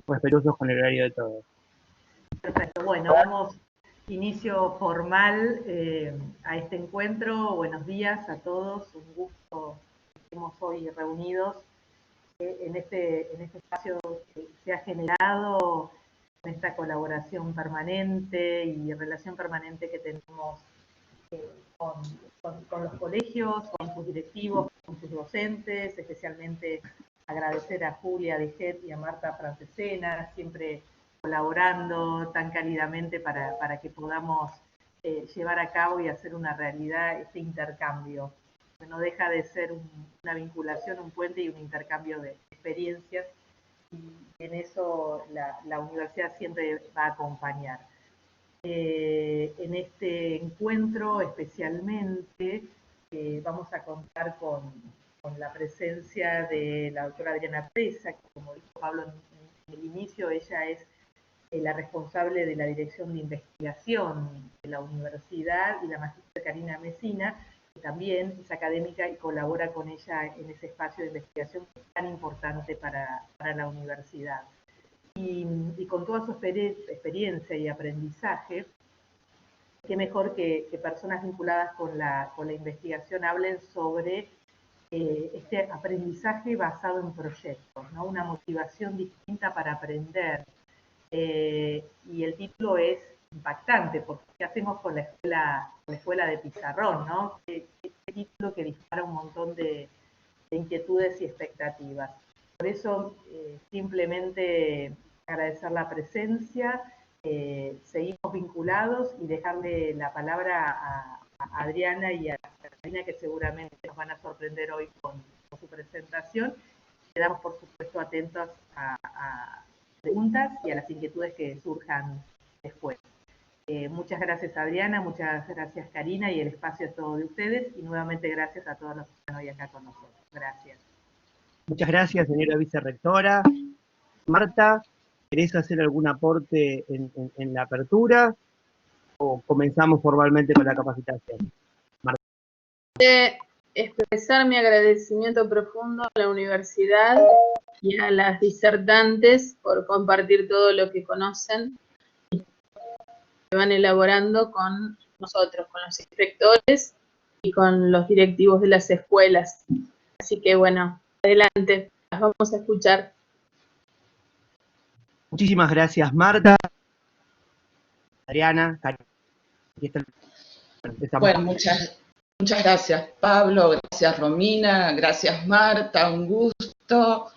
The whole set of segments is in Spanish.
respetuosos con el horario de todos. Perfecto, bueno, damos inicio formal a este encuentro. Buenos días a todos, un gusto que estemos hoy reunidos en este espacio que se ha generado con esta colaboración permanente y relación permanente que tenemos con los colegios, con sus directivos, con sus docentes, especialmente agradecer a Julia de GET y a Marta Francesena, siempre colaborando tan cálidamente para que podamos llevar a cabo y hacer una realidad este intercambio. No deja de ser una vinculación, un puente y un intercambio de experiencias, y en eso la universidad siempre va a acompañar. En este encuentro especialmente vamos a contar con la presencia de la doctora Adriana Presa, que como dijo Pablo en el inicio, ella es la responsable de la Dirección de Investigación de la Universidad, y la magistra Karina Mesina, que también es académica y colabora con ella en ese espacio de investigación que es tan importante para la universidad. Y con toda su experiencia y aprendizaje, qué mejor que personas vinculadas con la investigación hablen sobre este aprendizaje basado en proyectos, ¿no? Una motivación distinta para aprender. Y el título es impactante, porque ¿qué hacemos con la escuela de pizarrón, ¿no? ¿Qué título que dispara un montón de inquietudes y expectativas? Por eso, simplemente agradecer la presencia, seguimos vinculados, y dejarle la palabra a Adriana y a Carolina, que seguramente nos van a sorprender hoy con su presentación. Quedamos, por supuesto, atentos a preguntas y a las inquietudes que surjan después. Muchas gracias, Adriana, muchas gracias, Karina, y el espacio es todo de ustedes, y nuevamente gracias a todos los que están hoy acá con nosotros. Gracias. Muchas gracias, señora vicerrectora. Marta, ¿querés hacer algún aporte en la apertura o comenzamos formalmente con la capacitación? Marta. Expresar mi agradecimiento profundo a la universidad y a las disertantes por compartir todo lo que conocen y que van elaborando con nosotros, con los inspectores y con los directivos de las escuelas. Así que bueno, adelante, las vamos a escuchar. Muchísimas gracias, Marta. Adriana, bueno, muchas gracias, Pablo, gracias, Romina, gracias, Marta, un gusto.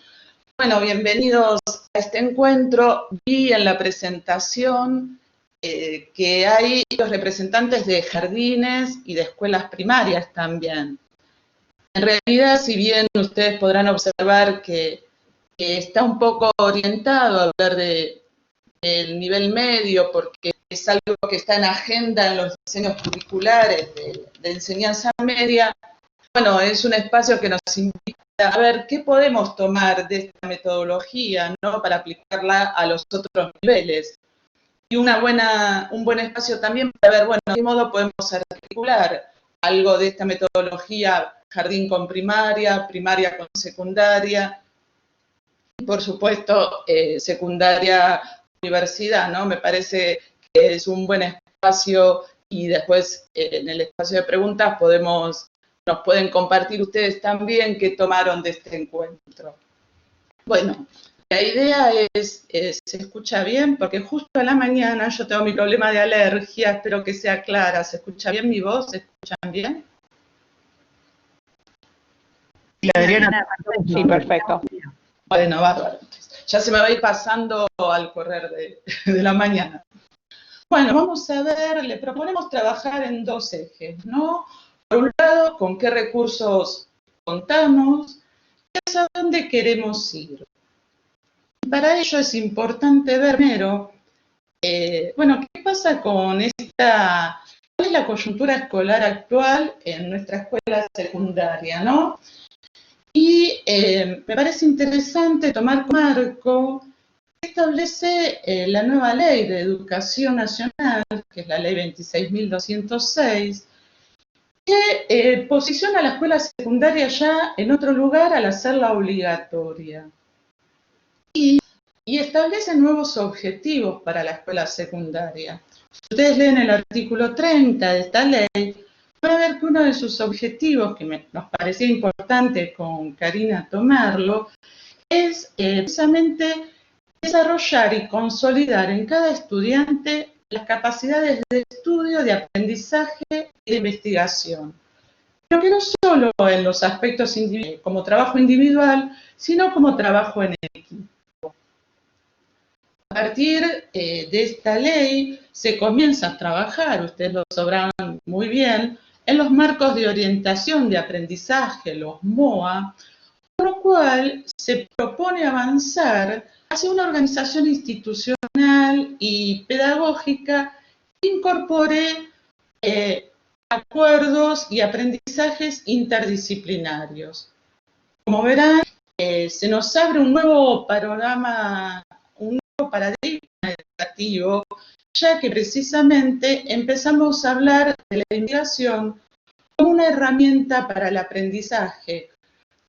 Bueno, bienvenidos a este encuentro. Vi en la presentación que hay los representantes de jardines y de escuelas primarias también. En realidad, si bien ustedes podrán observar que está un poco orientado a hablar del nivel medio, porque es algo que está en agenda en los diseños curriculares de enseñanza media, bueno, es un espacio que nos invita a ver qué podemos tomar de esta metodología, ¿no?, para aplicarla a los otros niveles. Y un buen espacio también para ver, bueno, de qué modo podemos articular algo de esta metodología, jardín con primaria, primaria con secundaria, y por supuesto, secundaria, universidad, ¿no? Me parece que es un buen espacio, y después en el espacio de preguntas nos pueden compartir ustedes también qué tomaron de este encuentro. Bueno, la idea es, ¿se escucha bien? Porque justo a la mañana yo tengo mi problema de alergia, espero que sea clara. ¿Se escucha bien mi voz? ¿Se escuchan bien? Sí, Adriana. Sí, perfecto. Bueno, bárbaro. Ya se me va a ir pasando al correr de la mañana. Bueno, vamos a ver, le proponemos trabajar en dos ejes, ¿no? Por un lado, con qué recursos contamos y hacia dónde queremos ir. Para ello es importante ver primero, bueno, ¿qué pasa con esta, cuál es la coyuntura escolar actual en nuestra escuela secundaria, ¿no? Y me parece interesante tomar como marco que establece la nueva ley de educación nacional, que es la ley 26.206, que posiciona a la escuela secundaria ya en otro lugar al hacerla obligatoria. Y y establece nuevos objetivos para la escuela secundaria. Si ustedes leen el artículo 30 de esta ley, van a ver que uno de sus objetivos, que nos parecía importante con Karina tomarlo, es precisamente desarrollar y consolidar en cada estudiante las capacidades de estudio, de aprendizaje y de investigación. Pero que no solo en los aspectos como trabajo individual, sino como trabajo en equipo. A partir de esta ley se comienza a trabajar, ustedes lo sabrán muy bien, en los marcos de orientación de aprendizaje, los MOA, por lo cual se propone avanzar hacia una organización institucional y pedagógica que incorpore acuerdos y aprendizajes interdisciplinarios. Como verán, se nos abre un nuevo panorama, un nuevo paradigma educativo, ya que precisamente empezamos a hablar de la investigación como una herramienta para el aprendizaje,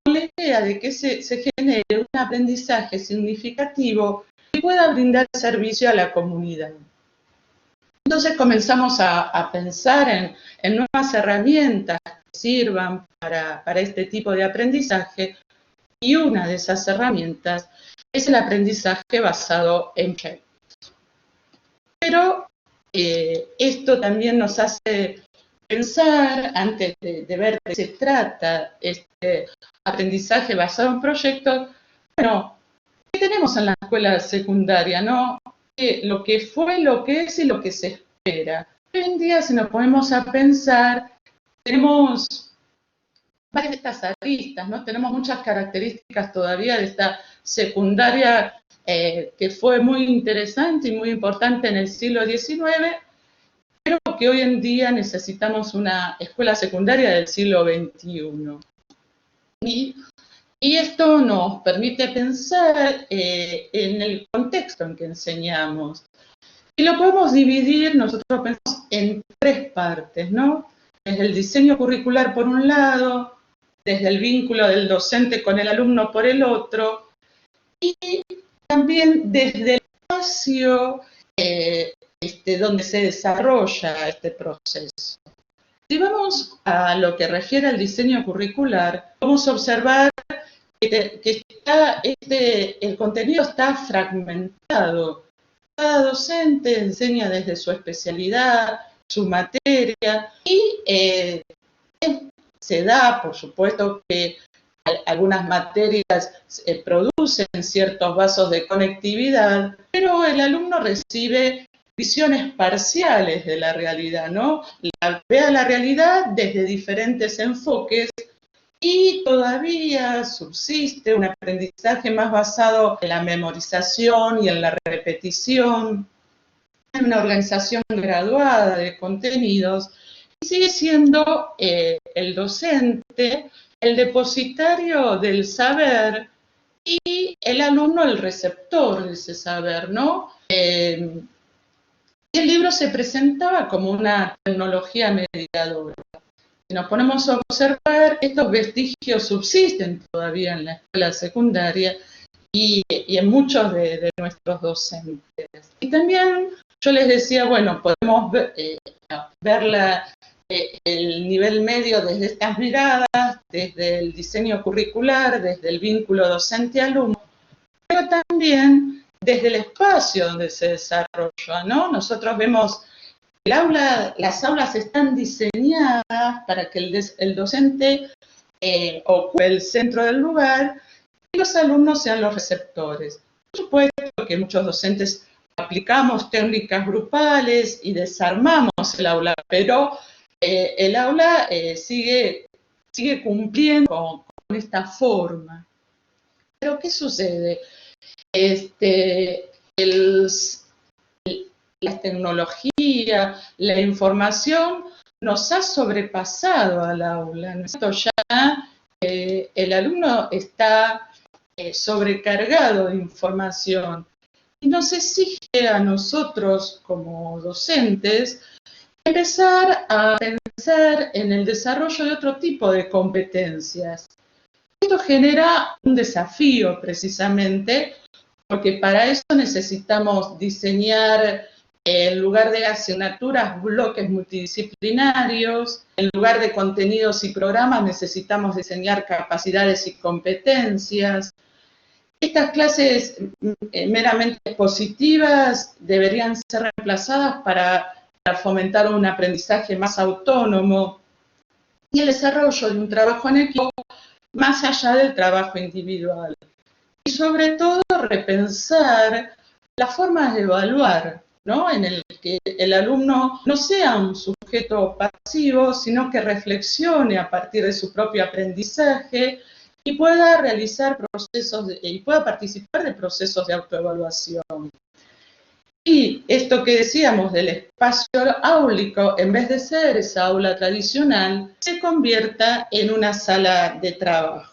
con la idea de que se genere un aprendizaje significativo que pueda brindar servicio a la comunidad. Entonces comenzamos a pensar en nuevas herramientas que sirvan para este tipo de aprendizaje, y una de esas herramientas es el aprendizaje basado en proyectos. Pero esto también nos hace pensar, antes de ver de qué se trata este aprendizaje basado en proyectos, bueno, ¿qué tenemos en la escuela secundaria, no? Lo que fue, lo que es y lo que se espera. Hoy en día, si nos ponemos a pensar, tenemos varias de estas aristas, ¿no? Tenemos muchas características todavía de esta secundaria que fue muy interesante y muy importante en el siglo XIX, pero que hoy en día necesitamos una escuela secundaria del siglo XXI. Y esto nos permite pensar en el contexto en que enseñamos. Y lo podemos dividir, nosotros pensamos, en tres partes, ¿no? Desde el diseño curricular por un lado, desde el vínculo del docente con el alumno por el otro, y también desde el espacio donde se desarrolla este proceso. Si vamos a lo que refiere al diseño curricular, vamos a observar que el contenido está fragmentado. Cada docente enseña desde su especialidad, su materia, y se da, por supuesto, que algunas materias producen ciertos vasos de conectividad, pero el alumno recibe visiones parciales de la realidad, ¿no? Vea la realidad desde diferentes enfoques, y todavía subsiste un aprendizaje más basado en la memorización y en la repetición, en una organización graduada de contenidos, y sigue siendo el docente el depositario del saber y el alumno el receptor de ese saber, ¿no? El libro se presentaba como una tecnología mediadora. Si nos ponemos a observar, estos vestigios subsisten todavía en la escuela secundaria y en muchos de nuestros docentes. Y también yo les decía, bueno, podemos ver el nivel medio desde estas miradas, desde el diseño curricular, desde el vínculo docente-alumno, pero también desde el espacio donde se desarrolla, ¿no? Nosotros vemos las aulas están diseñadas para que el docente ocupe el centro del lugar y los alumnos sean los receptores. Por supuesto que muchos docentes aplicamos técnicas grupales y desarmamos el aula, pero el aula sigue cumpliendo con esta forma. Pero ¿qué sucede? La tecnología, la información nos ha sobrepasado al aula. Esto ya el alumno está sobrecargado de información y nos exige a nosotros como docentes empezar a pensar en el desarrollo de otro tipo de competencias. Esto genera un desafío precisamente porque para eso necesitamos diseñar, en lugar de asignaturas, bloques multidisciplinarios, en lugar de contenidos y programas necesitamos diseñar capacidades y competencias. Estas clases meramente expositivas deberían ser reemplazadas para fomentar un aprendizaje más autónomo y el desarrollo de un trabajo en equipo más allá del trabajo individual. Y sobre todo repensar las formas de evaluar, ¿no? En el que el alumno no sea un sujeto pasivo, sino que reflexione a partir de su propio aprendizaje y pueda realizar y pueda participar de procesos de autoevaluación. Y esto que decíamos del espacio áulico, en vez de ser esa aula tradicional, se convierta en una sala de trabajo.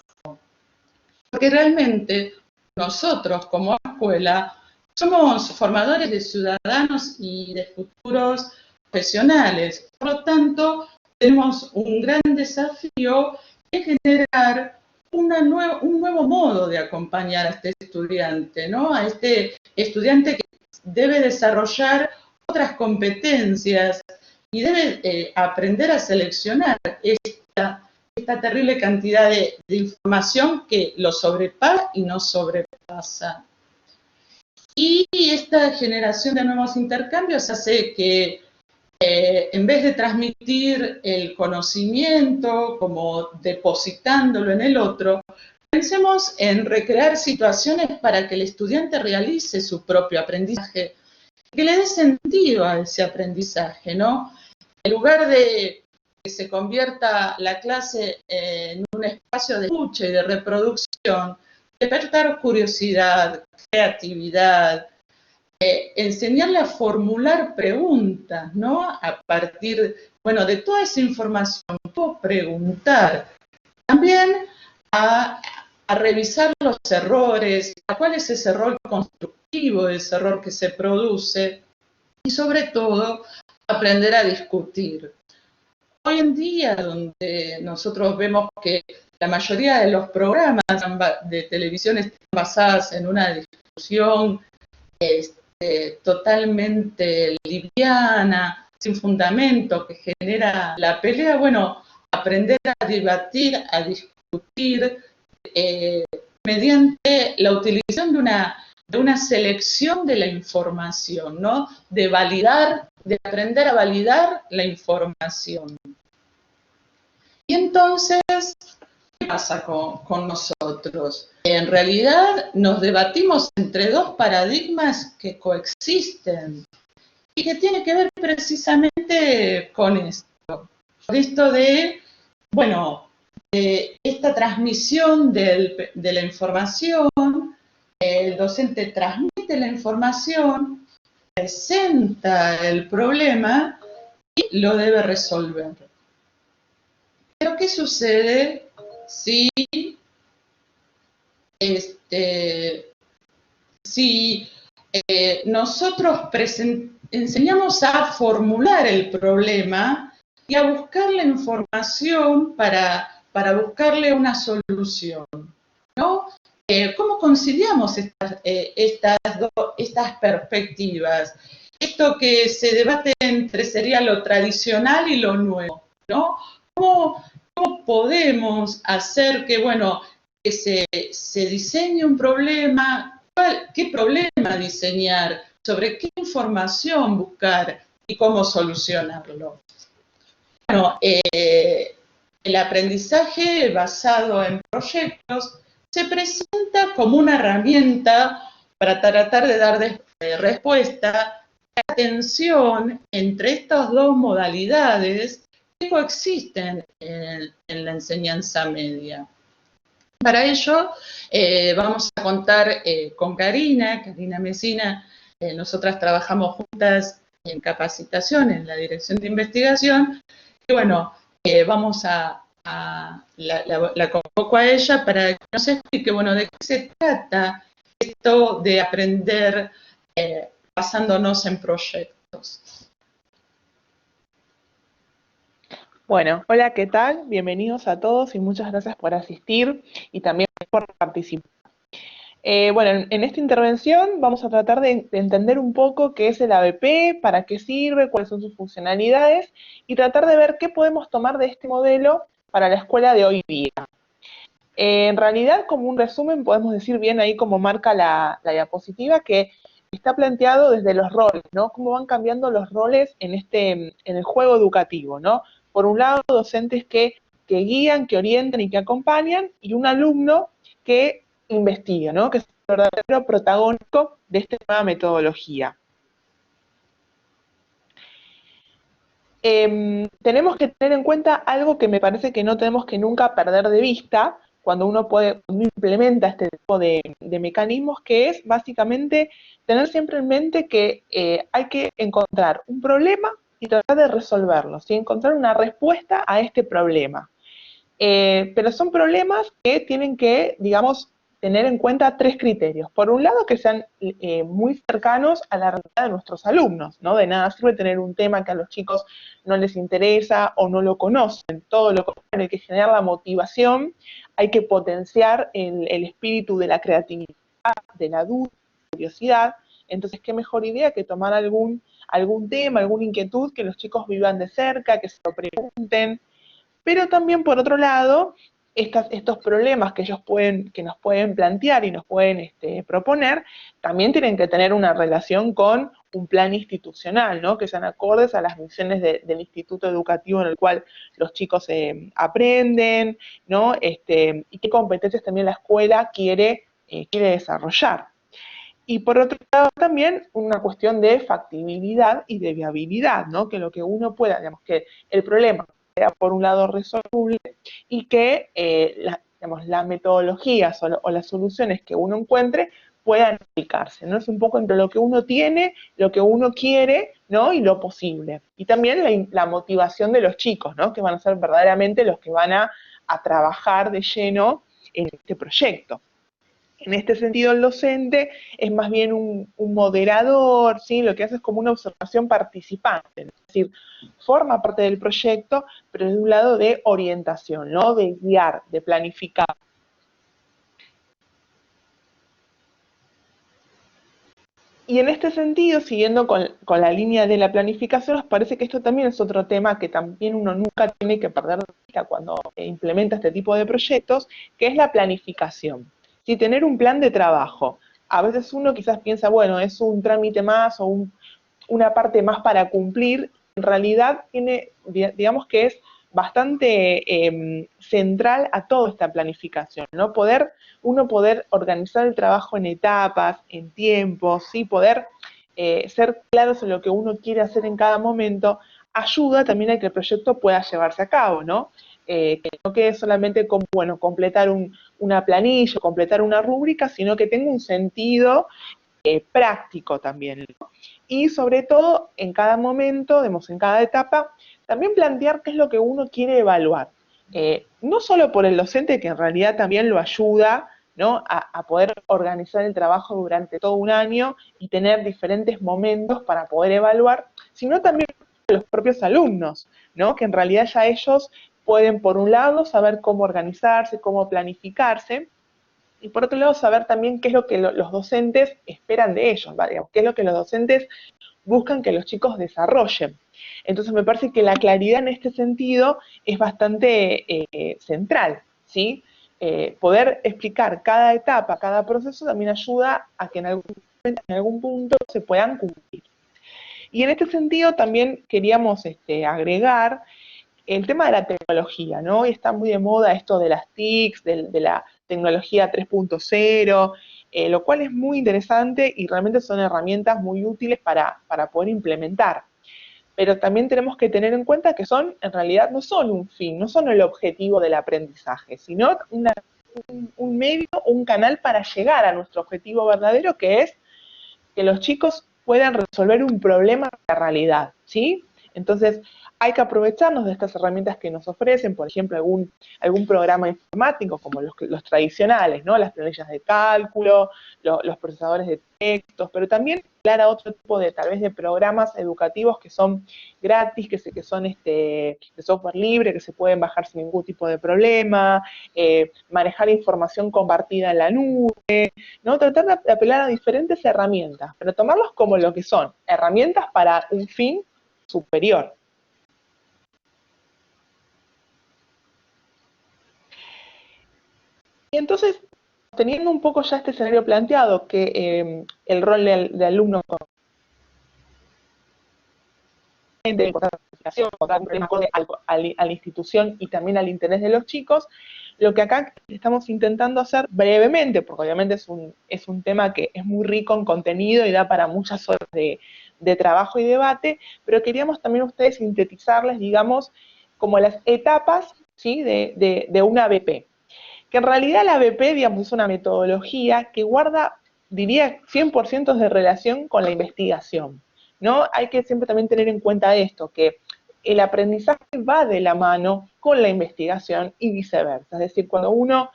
Porque realmente nosotros como escuela somos formadores de ciudadanos y de futuros profesionales. Por lo tanto, tenemos un gran desafío en generar un nuevo modo de acompañar a este estudiante, ¿no? A este estudiante que debe desarrollar otras competencias y debe aprender a seleccionar esta terrible cantidad de información que lo sobrepasa y no sobrepasa. Y esta generación de nuevos intercambios hace que en vez de transmitir el conocimiento como depositándolo en el otro, pensemos en recrear situaciones para que el estudiante realice su propio aprendizaje, que le dé sentido a ese aprendizaje, ¿no? En lugar de que se convierta la clase en un espacio de escucha y de reproducción, despertar curiosidad, creatividad, enseñarle a formular preguntas, ¿no? A partir, bueno, de toda esa información, puedo preguntar. También a revisar los errores, a cuál es ese error constructivo, ese error que se produce, y sobre todo, aprender a discutir. Hoy en día, donde nosotros vemos que la mayoría de los programas de televisión están basados en una discusión totalmente liviana, sin fundamento, que genera la pelea, bueno, aprender a debatir, a discutir mediante la utilización de una selección de la información, ¿no? De aprender a validar la información. Y entonces, ¿qué pasa con nosotros? En realidad nos debatimos entre dos paradigmas que coexisten y que tiene que ver precisamente con esto. Con esto de, bueno, de esta transmisión de la información, el docente transmite la información, presenta el problema y lo debe resolver. Pero ¿qué sucede si nosotros enseñamos a formular el problema y a buscar la información para buscarle una solución, ¿no? ¿Cómo conciliamos estas perspectivas? Esto que se debate entre sería lo tradicional y lo nuevo, ¿no? ¿Cómo podemos hacer que, bueno, que se diseñe un problema? ¿Qué problema diseñar? ¿Sobre qué información buscar y cómo solucionarlo? Bueno, el aprendizaje basado en proyectos se presenta como una herramienta para tratar de dar respuesta a la tensión entre estas dos modalidades que coexisten en la enseñanza media. Para ello vamos a contar con Karina Mesina. Nosotras trabajamos juntas en capacitación en la dirección de investigación. Y bueno, vamos la convoco a ella para que nos explique, bueno, de qué se trata esto de aprender basándonos en proyectos. Bueno, hola, ¿qué tal? Bienvenidos a todos y muchas gracias por asistir y también por participar. Bueno, en esta intervención vamos a tratar de entender un poco qué es el ABP, para qué sirve, cuáles son sus funcionalidades y tratar de ver qué podemos tomar de este modelo para la escuela de hoy día. En realidad, como un resumen, podemos decir bien ahí como marca la diapositiva, que está planteado desde los roles, ¿no? Cómo van cambiando los roles en el juego educativo, ¿no? Por un lado, docentes que guían, que orientan y que acompañan, y un alumno que investiga, ¿no? Que es el verdadero protagónico de esta nueva metodología. Tenemos que tener en cuenta algo que me parece que no tenemos que nunca perder de vista cuando uno implementa este tipo de mecanismos, que es básicamente tener siempre en mente que hay que encontrar un problema y tratar de resolverlo, ¿sí? Encontrar una respuesta a este problema. Pero son problemas que tienen que, digamos, tener en cuenta tres criterios. Por un lado, que sean muy cercanos a la realidad de nuestros alumnos, ¿no? De nada sirve tener un tema que a los chicos no les interesa o no lo conocen. Todo lo contrario, hay que generar la motivación, hay que potenciar el espíritu de la creatividad, de la duda, de la curiosidad. Entonces, qué mejor idea que tomar algún tema, alguna inquietud, que los chicos vivan de cerca, que se lo pregunten. Pero también, por otro lado, estos problemas que nos pueden plantear y nos pueden proponer, también tienen que tener una relación con un plan institucional, ¿no? Que sean acordes a las misiones del instituto educativo en el cual los chicos aprenden, ¿no? Y qué competencias también la escuela quiere desarrollar. Y por otro lado también una cuestión de factibilidad y de viabilidad, ¿no? Que lo que uno pueda, digamos, que el problema sea por un lado resoluble y que las metodologías o las soluciones que uno encuentre puedan aplicarse, ¿no? Es un poco entre lo que uno tiene, lo que uno quiere, ¿no? Y lo posible. Y también la motivación de los chicos, ¿no? Que van a ser verdaderamente los que van a trabajar de lleno en este proyecto. En este sentido, el docente es más bien un moderador, ¿sí? Lo que hace es como una observación participante, es decir, forma parte del proyecto, pero de un lado de orientación, ¿no? De guiar, de planificar. Y en este sentido, siguiendo con la línea de la planificación, nos parece que esto también es otro tema que también uno nunca tiene que perder de vista cuando implementa este tipo de proyectos, que es la planificación. Sí, tener un plan de trabajo. A veces uno quizás piensa, bueno, es un trámite más o una parte más para cumplir. En realidad tiene, digamos que es bastante central a toda esta planificación, ¿no? Uno poder organizar el trabajo en etapas, en tiempos, ¿sí? Poder ser claros en lo que uno quiere hacer en cada momento, ayuda también a que el proyecto pueda llevarse a cabo, ¿no? Que no quede solamente como, bueno, completar una planilla, completar una rúbrica, sino que tenga un sentido práctico también, ¿no? Y sobre todo, en cada momento, en cada etapa, también plantear qué es lo que uno quiere evaluar. No solo por el docente, que en realidad también lo ayuda, ¿no? a poder organizar el trabajo durante todo un año y tener diferentes momentos para poder evaluar, sino también los propios alumnos, ¿no? Que en realidad ya ellos pueden, por un lado, saber cómo organizarse, cómo planificarse, y por otro lado saber también qué es lo que los docentes esperan de ellos, ¿vale? Qué es lo que los docentes buscan que los chicos desarrollen. Entonces me parece que la claridad en este sentido es bastante central, ¿sí? Poder explicar cada etapa, cada proceso también ayuda a que en algún punto se puedan cumplir. Y en este sentido también queríamos agregar el tema de la tecnología, ¿no? Hoy está muy de moda esto de las TICs, de la tecnología 3.0, lo cual es muy interesante y realmente son herramientas muy útiles para poder implementar. Pero también tenemos que tener en cuenta que en realidad no son un fin, no son el objetivo del aprendizaje, sino un medio, un canal para llegar a nuestro objetivo verdadero, que es que los chicos puedan resolver un problema de la realidad, ¿sí? Entonces, hay que aprovecharnos de estas herramientas que nos ofrecen, por ejemplo, algún programa informático como los tradicionales, ¿no? Las planillas de cálculo, los procesadores de textos, pero también hablar a otro tipo de, tal vez, de programas educativos que son gratis, que son de software libre, que se pueden bajar sin ningún tipo de problema, manejar información compartida en la nube, ¿no? Tratar de apelar a diferentes herramientas, pero tomarlos como lo que son, herramientas para un fin superior. Y entonces, teniendo un poco ya este escenario planteado, que el rol de alumno de investigación, a la institución y también al interés de los chicos, lo que acá estamos intentando hacer brevemente, porque obviamente es un tema que es muy rico en contenido y da para muchas horas de trabajo y debate, pero queríamos también ustedes sintetizarles, digamos, como las etapas, ¿sí?, de una ABP. Que en realidad la ABP, digamos, es una metodología que guarda, diría, 100% de relación con la investigación, ¿no? Hay que siempre también tener en cuenta esto, que el aprendizaje va de la mano con la investigación y viceversa. Es decir, cuando uno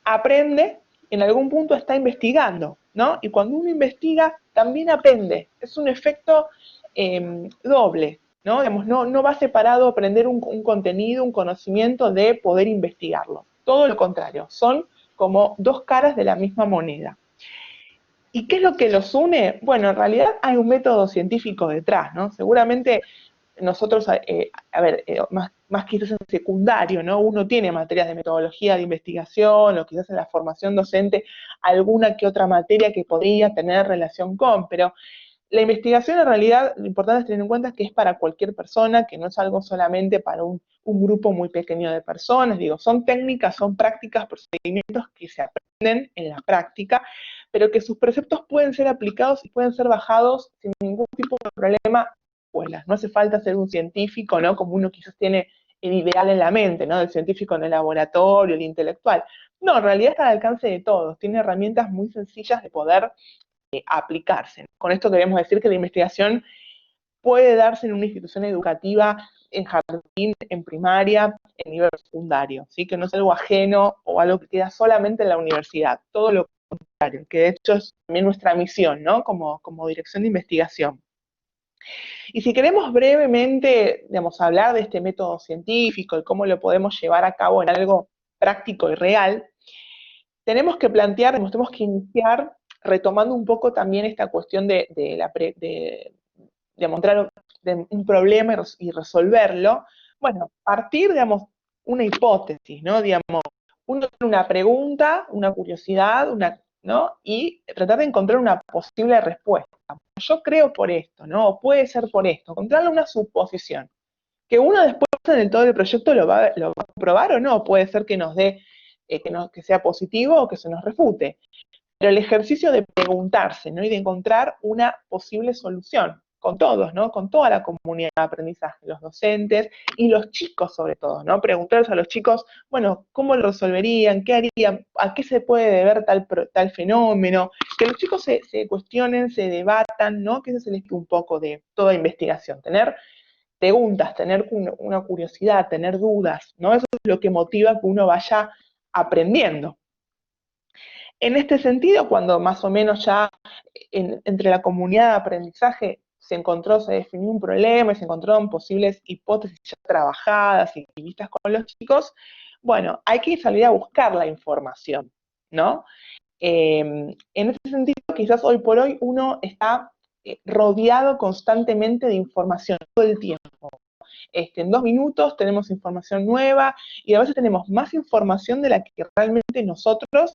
aprende, en algún punto está investigando, ¿no? Y cuando uno investiga, también aprende. Es un efecto doble, ¿no? Digamos, no va separado aprender un contenido, un conocimiento de poder investigarlo. Todo lo contrario, son como dos caras de la misma moneda. ¿Y qué es lo que los une? Bueno, en realidad hay un método científico detrás, ¿no? Seguramente nosotros, más quizás en secundario, ¿no? Uno tiene materias de metodología de investigación, o quizás en la formación docente, alguna que otra materia que podría tener relación con, pero la investigación en realidad, lo importante es tener en cuenta que es para cualquier persona, que no es algo solamente para un grupo muy pequeño de personas, digo, son técnicas, son prácticas, procedimientos que se aprenden en la práctica, pero que sus preceptos pueden ser aplicados y pueden ser bajados sin ningún tipo de problema. No hace falta ser un científico, ¿no? Como uno quizás tiene el ideal en la mente, ¿no? El científico en el laboratorio, el intelectual. No, en realidad está al alcance de todos. Tiene herramientas muy sencillas de poder aplicarse. Con esto queremos decir que la investigación puede darse en una institución educativa, en jardín, en primaria, en nivel secundario, ¿sí? Que no es algo ajeno o algo que queda solamente en la universidad. Todo lo contrario, que de hecho es también nuestra misión, ¿no? Como dirección de investigación. Y si queremos brevemente, digamos, hablar de este método científico y cómo lo podemos llevar a cabo en algo práctico y real, tenemos que plantear, tenemos que iniciar retomando un poco también esta cuestión de mostrar un problema y resolverlo. Bueno, partir, digamos, una hipótesis, ¿no? Digamos, uno tiene una pregunta, una curiosidad, ¿no? Y tratar de encontrar una posible respuesta. Yo creo por esto, ¿no? O puede ser por esto. Encontrarle una suposición. Que uno después en todo el proyecto lo va a comprobar o no. Puede ser que nos dé, que sea positivo o que se nos refute. Pero el ejercicio de preguntarse, ¿no? Y de encontrar una posible solución con todos, ¿no? Con toda la comunidad de aprendizaje, los docentes y los chicos sobre todo, ¿no? Preguntarles a los chicos, bueno, ¿cómo lo resolverían? ¿Qué harían? ¿A qué se puede deber tal fenómeno? Que los chicos se cuestionen, se debatan, ¿no? Que ese es el eje un poco de toda investigación, tener preguntas, tener una curiosidad, tener dudas, ¿no? Eso es lo que motiva que uno vaya aprendiendo. En este sentido, cuando más o menos ya entre la comunidad de aprendizaje se definió un problema y se encontraron posibles hipótesis ya trabajadas y vistas con los chicos, bueno, hay que salir a buscar la información, ¿no? En ese sentido, quizás hoy por hoy uno está rodeado constantemente de información todo el tiempo. En 2 minutos tenemos información nueva y a veces tenemos más información de la que realmente nosotros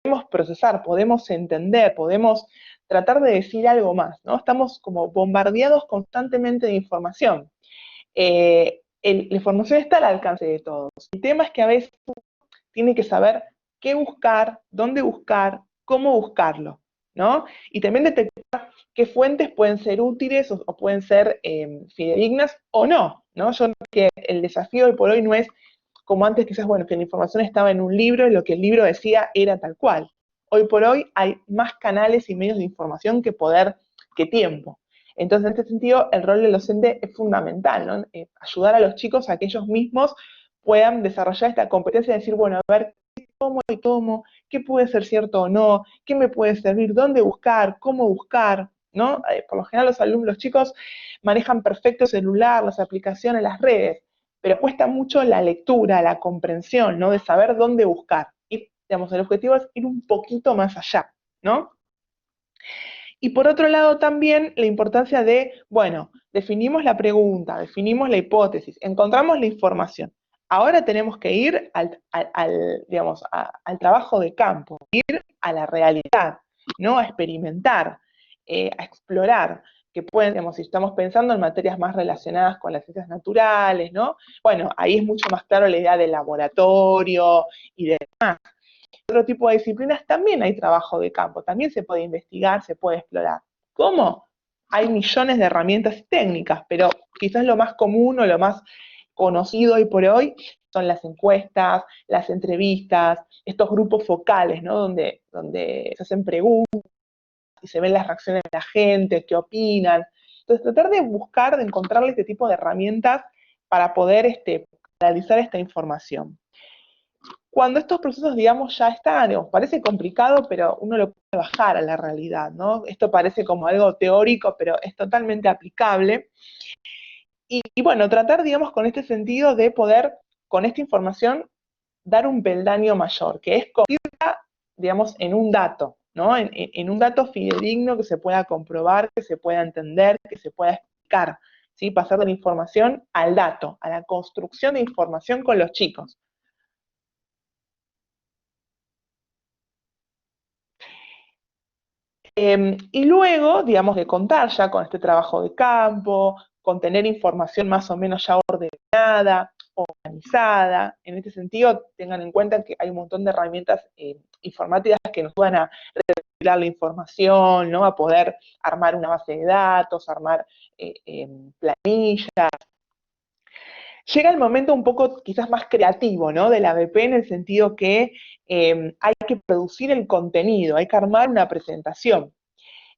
podemos procesar, podemos entender, podemos tratar de decir algo más, ¿no? Estamos como bombardeados constantemente de información. La información está al alcance de todos. El tema es que a veces uno tiene que saber qué buscar, dónde buscar, cómo buscarlo, ¿no? Y también detectar qué fuentes pueden ser útiles o pueden ser fidedignas o no, ¿no? Yo creo que el desafío hoy por hoy no es como antes quizás, bueno, que la información estaba en un libro y lo que el libro decía era tal cual. Hoy por hoy hay más canales y medios de información que tiempo. Entonces, en este sentido, el rol del docente es fundamental, ¿no? Ayudar a los chicos a que ellos mismos puedan desarrollar esta competencia de decir, bueno, a ver, ¿qué tomo y tomo? ¿Qué puede ser cierto o no? ¿Qué me puede servir? ¿Dónde buscar? ¿Cómo buscar? ¿No? Por lo general los alumnos, los chicos manejan perfecto el celular, las aplicaciones, las redes, pero cuesta mucho la lectura, la comprensión, ¿no? De saber dónde buscar. Y, digamos, el objetivo es ir un poquito más allá, ¿no? Y por otro lado también la importancia de, bueno, definimos la pregunta, definimos la hipótesis, encontramos la información. Ahora tenemos que ir digamos, al trabajo de campo, ir a la realidad, ¿no? A experimentar, a explorar, que pueden, digamos, si estamos pensando en materias más relacionadas con las ciencias naturales, ¿no? Bueno, ahí es mucho más claro la idea del laboratorio y demás. Otro tipo de disciplinas también hay trabajo de campo, también se puede investigar, se puede explorar. ¿Cómo? Hay millones de herramientas y técnicas, pero quizás lo más común o lo más conocido hoy por hoy son las encuestas, las entrevistas, estos grupos focales, ¿no? Donde se hacen preguntas y se ven las reacciones de la gente, qué opinan. Entonces, tratar de buscar, de encontrarle este tipo de herramientas para poder analizar esta información. Cuando estos procesos, digamos, ya están, digamos, parece complicado, pero uno lo puede bajar a la realidad, ¿no? Esto parece como algo teórico, pero es totalmente aplicable. Y bueno, tratar, digamos, con este sentido de poder, con esta información, dar un peldaño mayor, que es convertirla, digamos, en un dato, ¿no? En un dato fidedigno que se pueda comprobar, que se pueda entender, que se pueda explicar, ¿sí? Pasar de la información al dato, a la construcción de información con los chicos. Y luego, digamos, de contar ya con este trabajo de campo, con tener información más o menos ya ordenada, organizada, en este sentido, tengan en cuenta que hay un montón de herramientas informáticas que nos van a recopilar la información, ¿no? A poder armar una base de datos, armar planillas. Llega el momento un poco quizás más creativo, ¿no? De la ABP en el sentido que hay que producir el contenido, hay que armar una presentación,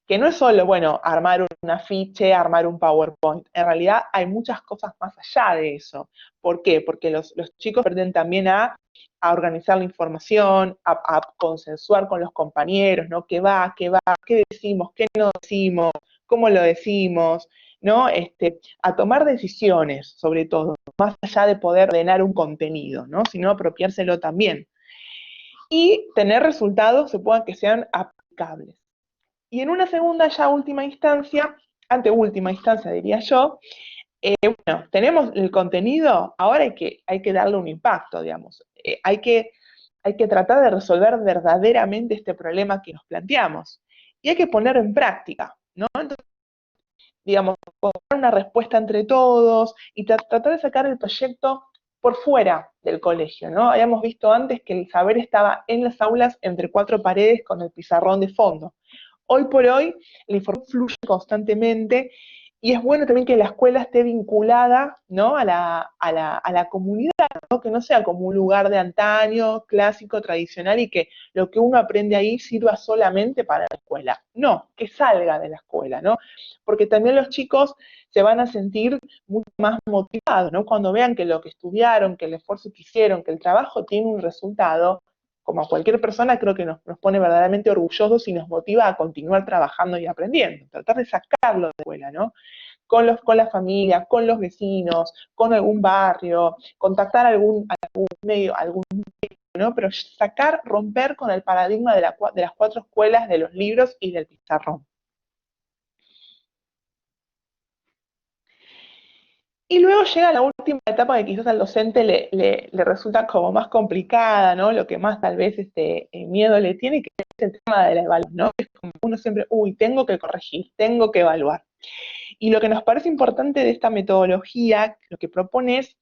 que no es solo, bueno, armar un afiche, armar un PowerPoint, en realidad hay muchas cosas más allá de eso. ¿Por qué? Porque los chicos aprenden también a organizar la información, a consensuar con los compañeros, ¿no? ¿Qué va, qué decimos, qué no decimos, cómo lo decimos, ¿no? A tomar decisiones, sobre todo, más allá de poder ordenar un contenido, ¿no? Sino apropiárselo también. Y tener resultados que sean aplicables. Y en una segunda ya última instancia, anteúltima instancia diría yo, bueno, tenemos el contenido, ahora hay que darle un impacto, digamos. Hay que tratar de resolver verdaderamente este problema que nos planteamos. Y hay que ponerlo en práctica, ¿no? Entonces, digamos, poner una respuesta entre todos y tratar de sacar el proyecto por fuera del colegio, ¿no? Habíamos visto antes que el saber estaba en las aulas entre cuatro paredes con el pizarrón de fondo. Hoy por hoy la información fluye constantemente y es bueno también que la escuela esté vinculada, ¿no? a la comunidad, ¿no? Que no sea como un lugar de antaño, clásico, tradicional y que lo que uno aprende ahí sirva solamente para la escuela. No, que salga de la escuela, ¿no? Porque también los chicos se van a sentir mucho más motivados, ¿no? Cuando vean que lo que estudiaron, que el esfuerzo que hicieron, que el trabajo tiene un resultado, como a cualquier persona, creo que nos pone verdaderamente orgullosos y nos motiva a continuar trabajando y aprendiendo, tratar de sacarlo de la escuela, ¿no? Con la familia, con los vecinos, con algún barrio, contactar algún medio, ¿no? Pero romper con el paradigma de las cuatro escuelas, de los libros y del pizarrón. Y luego llega la última etapa que quizás al docente le resulta como más complicada, ¿no? Lo que más tal vez miedo le tiene, que es el tema de la evaluación, ¿no? Es como uno siempre, tengo que corregir, tengo que evaluar. Y lo que nos parece importante de esta metodología, lo que propone es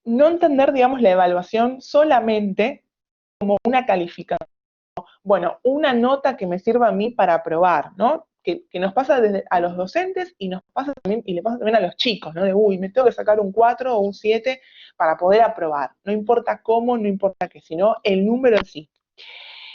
no entender, digamos, la evaluación solamente como una calificación, bueno, una nota que me sirva a mí para aprobar, ¿no? Que nos pasa a los docentes y nos pasa también, y le pasa también a los chicos, ¿no? De, me tengo que sacar un 4 o un 7 para poder aprobar. No importa cómo, no importa qué, sino el número en sí.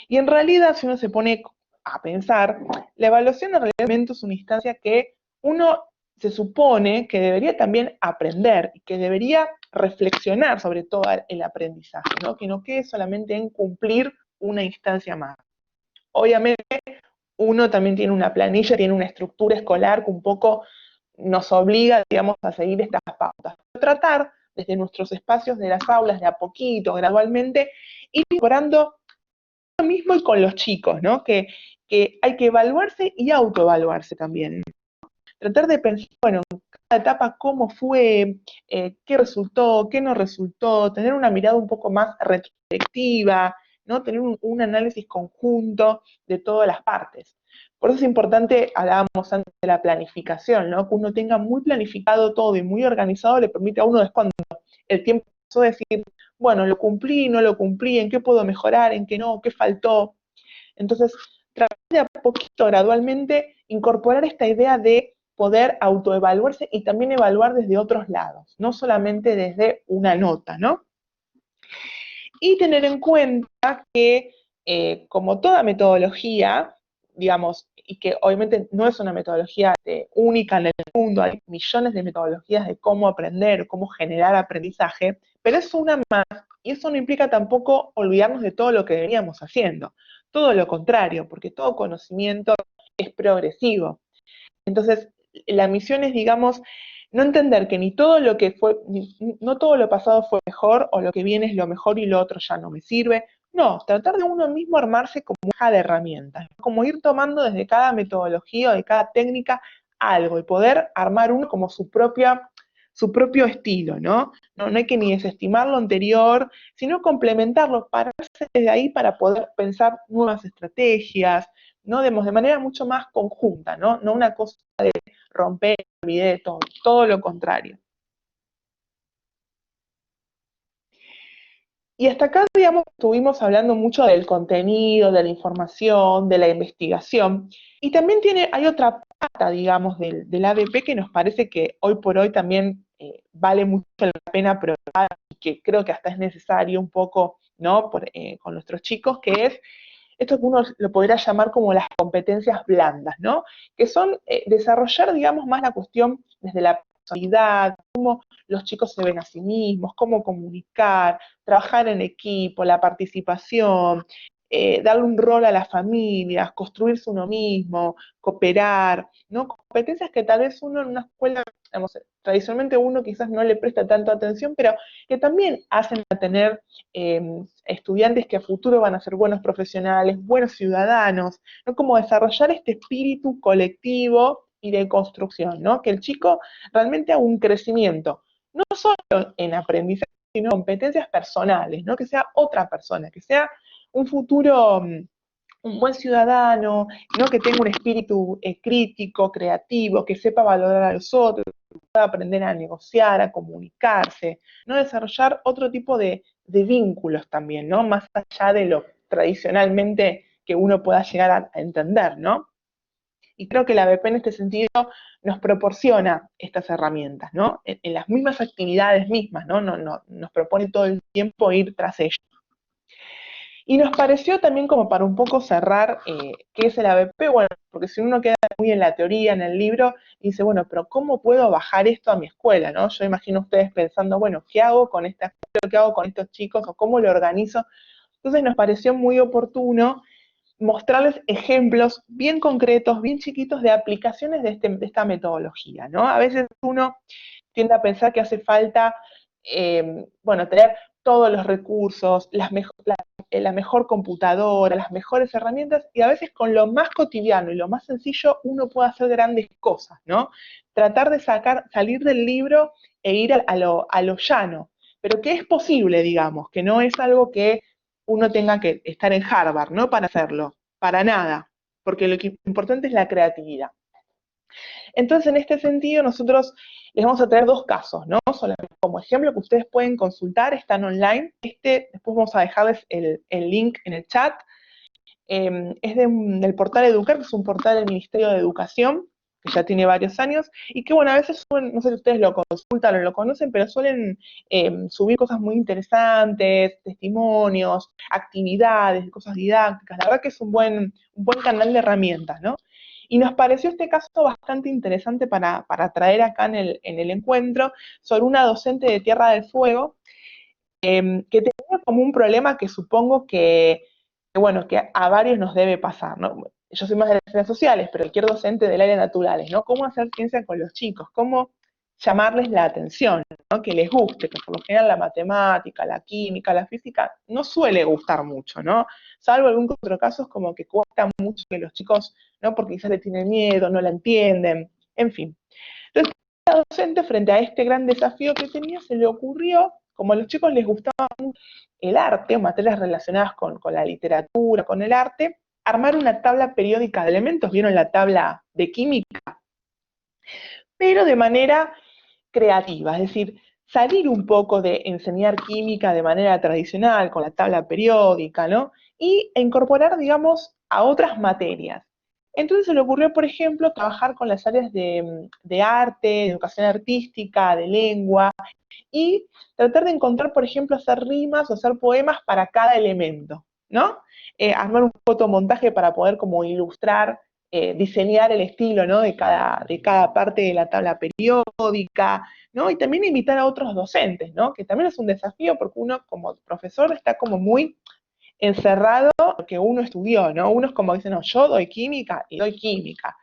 Y en realidad, si uno se pone a pensar, la evaluación realmente es una instancia que uno se supone que debería también aprender y que debería reflexionar sobre todo el aprendizaje, ¿no? Que no quede solamente en cumplir una instancia más. Obviamente, uno también tiene una planilla, tiene una estructura escolar que un poco nos obliga, digamos, a seguir estas pautas. Tratar desde nuestros espacios de las aulas, de a poquito, gradualmente, ir mejorando lo mismo y con los chicos, ¿no? Que hay que evaluarse y autoevaluarse también. Tratar de pensar, bueno, en cada etapa cómo fue, qué resultó, qué no resultó, tener una mirada un poco más retrospectiva, ¿no? Tener un análisis conjunto de todas las partes. Por eso es importante, hablábamos antes de la planificación, ¿no? Que uno tenga muy planificado todo y muy organizado le permite a uno después, cuando el tiempo pasó, decir, bueno, lo cumplí, no lo cumplí, en qué puedo mejorar, en qué no, qué faltó. Entonces, tratar de a poquito, gradualmente, incorporar esta idea de poder autoevaluarse y también evaluar desde otros lados, no solamente desde una nota, ¿no? Y tener en cuenta que, como toda metodología, digamos, y que obviamente no es una metodología única en el mundo, hay millones de metodologías de cómo aprender, cómo generar aprendizaje, pero es una más, y eso no implica tampoco olvidarnos de todo lo que veníamos haciendo, todo lo contrario, porque todo conocimiento es progresivo. Entonces, la misión es, digamos, no entender que ni todo lo que fue, no todo lo pasado fue mejor, o lo que viene es lo mejor y lo otro ya no me sirve. No, tratar de uno mismo armarse como una caja de herramientas, como ir tomando desde cada metodología o de cada técnica algo y poder armar uno como su propio estilo, ¿no? No hay que ni desestimar lo anterior, sino complementarlo, pararse desde ahí para poder pensar nuevas estrategias, ¿no? De manera mucho más conjunta, ¿no? No una cosa de romper, olvidé todo lo contrario. Y hasta acá, digamos, estuvimos hablando mucho del contenido, de la información, de la investigación, y también hay otra pata, digamos, del ABP que nos parece que hoy por hoy también vale mucho la pena probar, y que creo que hasta es necesario un poco, ¿no? Con nuestros chicos, que es esto que uno lo podría llamar como las competencias blandas, ¿no? Que son desarrollar, digamos, más la cuestión desde la personalidad, cómo los chicos se ven a sí mismos, cómo comunicar, trabajar en equipo, la participación, darle un rol a las familias, construirse uno mismo, cooperar, ¿no? Competencias que tal vez uno en una escuela, digamos, tradicionalmente uno quizás no le presta tanto atención, pero que también hacen a tener estudiantes que a futuro van a ser buenos profesionales, buenos ciudadanos, ¿no? Como desarrollar este espíritu colectivo y de construcción, ¿no? Que el chico realmente haga un crecimiento, no solo en aprendizaje, sino en competencias personales, ¿no? Que sea otra persona, que sea un futuro, un buen ciudadano, ¿no? Que tenga un espíritu crítico, creativo, que sepa valorar a los otros, que pueda aprender a negociar, a comunicarse, ¿no? Desarrollar otro tipo de vínculos también, ¿no? Más allá de lo tradicionalmente que uno pueda llegar a entender, ¿no? Y creo que la ABP en este sentido nos proporciona estas herramientas, ¿no? En las mismas actividades mismas, ¿no? Nos propone todo el tiempo ir tras ello. Y nos pareció también como para un poco cerrar qué es el ABP, bueno, porque si uno queda muy en la teoría, en el libro, y dice, bueno, pero ¿cómo puedo bajar esto a mi escuela, no? Yo imagino ustedes pensando, bueno, ¿qué hago con esta escuela? ¿Qué hago con estos chicos? ¿O cómo lo organizo? Entonces nos pareció muy oportuno mostrarles ejemplos bien concretos, bien chiquitos de aplicaciones de esta metodología, ¿no? A veces uno tiende a pensar que hace falta, bueno, tener todos los recursos, la mejor computadora, las mejores herramientas, y a veces con lo más cotidiano y lo más sencillo uno puede hacer grandes cosas, ¿no? Tratar de salir del libro e ir a lo llano, pero que es posible, digamos, que no es algo que uno tenga que estar en Harvard, ¿no? Para hacerlo, para nada, porque lo importante es la creatividad. Entonces, en este sentido, nosotros les vamos a traer dos casos, ¿no? Solamente como ejemplo que ustedes pueden consultar, están online. Después vamos a dejarles el link en el chat. Es del portal Educar, que es un portal del Ministerio de Educación, que ya tiene varios años, y que, bueno, a veces suelen, no sé si ustedes lo consultan o lo conocen, pero suelen subir cosas muy interesantes, testimonios, actividades, cosas didácticas. La verdad que es un buen canal de herramientas, ¿no? Y nos pareció este caso bastante interesante para traer acá en el encuentro sobre una docente de Tierra del Fuego que tenía como un problema que supongo bueno, que a varios nos debe pasar, ¿no? Yo soy más de las ciencias sociales, pero cualquier docente del área de naturales, ¿no? ¿Cómo hacer ciencia con los chicos? ¿Cómo llamarles la atención, ¿no? Que les guste, que por lo general la matemática, la química, la física no suele gustar mucho, ¿no? Salvo algún otro caso es como que cuesta mucho que los chicos, ¿no? Porque quizás le tienen miedo, no la entienden, en fin. Entonces, la docente, frente a este gran desafío que tenía, se le ocurrió, como a los chicos les gustaba mucho el arte, o materias relacionadas con la literatura, con el arte, armar una tabla periódica de elementos, ¿vieron la tabla de química? Pero de manera creativa, es decir, salir un poco de enseñar química de manera tradicional, con la tabla periódica, ¿no? E incorporar, digamos, a otras materias. Entonces se le ocurrió, por ejemplo, trabajar con las áreas de arte, de educación artística, de lengua, y tratar de encontrar, por ejemplo, hacer rimas o hacer poemas para cada elemento, ¿no? Armar un fotomontaje para poder como ilustrar, diseñar el estilo, ¿no? de cada parte de la tabla periódica, ¿no? Y también invitar a otros docentes, ¿no? Que también es un desafío porque uno como profesor está como muy encerrado en lo que uno estudió, ¿no? Uno es como dice, no, yo doy química y doy química,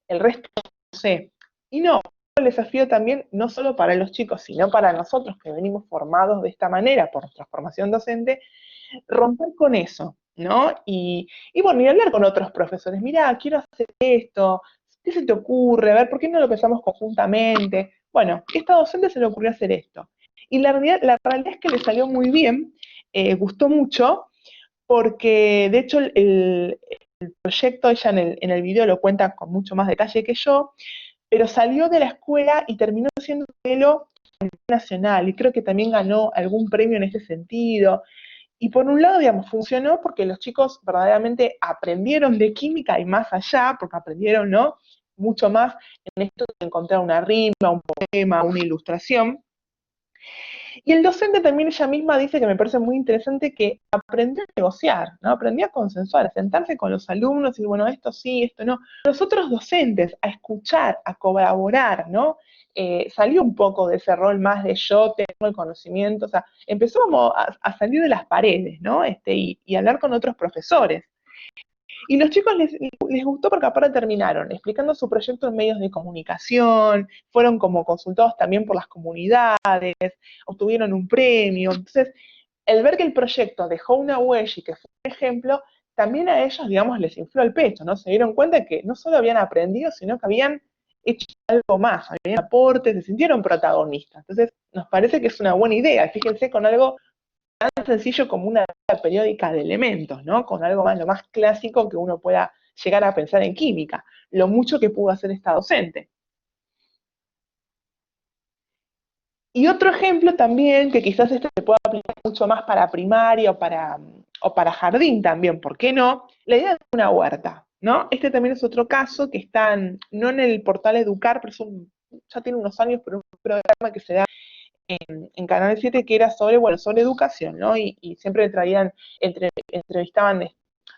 el resto no sé. Y no, el desafío también, no solo para los chicos, sino para nosotros que venimos formados de esta manera por nuestra formación docente, romper con eso, ¿no? Y bueno, y hablar con otros profesores, mirá, quiero hacer esto, ¿qué se te ocurre? A ver, ¿por qué no lo pensamos conjuntamente? Bueno, esta docente se le ocurrió hacer esto. Y la realidad es que le salió muy bien, gustó mucho, porque de hecho el proyecto, ella en el video lo cuenta con mucho más detalle que yo, pero salió de la escuela y terminó siendo modelo nacional, y creo que también ganó algún premio en ese sentido. Y por un lado, digamos, funcionó porque los chicos verdaderamente aprendieron de química y más allá, porque aprendieron, ¿no? Mucho más en esto de encontrar una rima, un poema, una ilustración. Y el docente también ella misma dice que me parece muy interesante que aprendió a negociar, ¿no? Aprendió a consensuar, a sentarse con los alumnos y bueno, esto sí, esto no. Los otros docentes, a escuchar, a colaborar, ¿no? Salió un poco de ese rol más de yo tengo el conocimiento, o sea, empezó como a salir de las paredes, ¿no? Y hablar con otros profesores. Y los chicos les gustó porque aparte terminaron explicando su proyecto en medios de comunicación, fueron como consultados también por las comunidades, obtuvieron un premio. Entonces, el ver que el proyecto dejó una huella y que fue un ejemplo, también a ellos, digamos, les infló el pecho, ¿no? Se dieron cuenta que no solo habían aprendido, sino que habían hecho algo más, habían aportes, se sintieron protagonistas. Entonces, nos parece que es una buena idea. Fíjense con algo tan sencillo como una tabla periódica de elementos, ¿no? Con algo más, lo más clásico que uno pueda llegar a pensar en química, lo mucho que pudo hacer esta docente. Y otro ejemplo también, que quizás este se pueda aplicar mucho más para primaria o para jardín también, ¿por qué no? La idea de una huerta, ¿no? Este también es otro caso que está, no en el portal Educar, pero ya tiene unos años, pero un programa que se da en Canal 7 que era sobre, bueno, sobre educación, ¿no? Y siempre traían, entrevistaban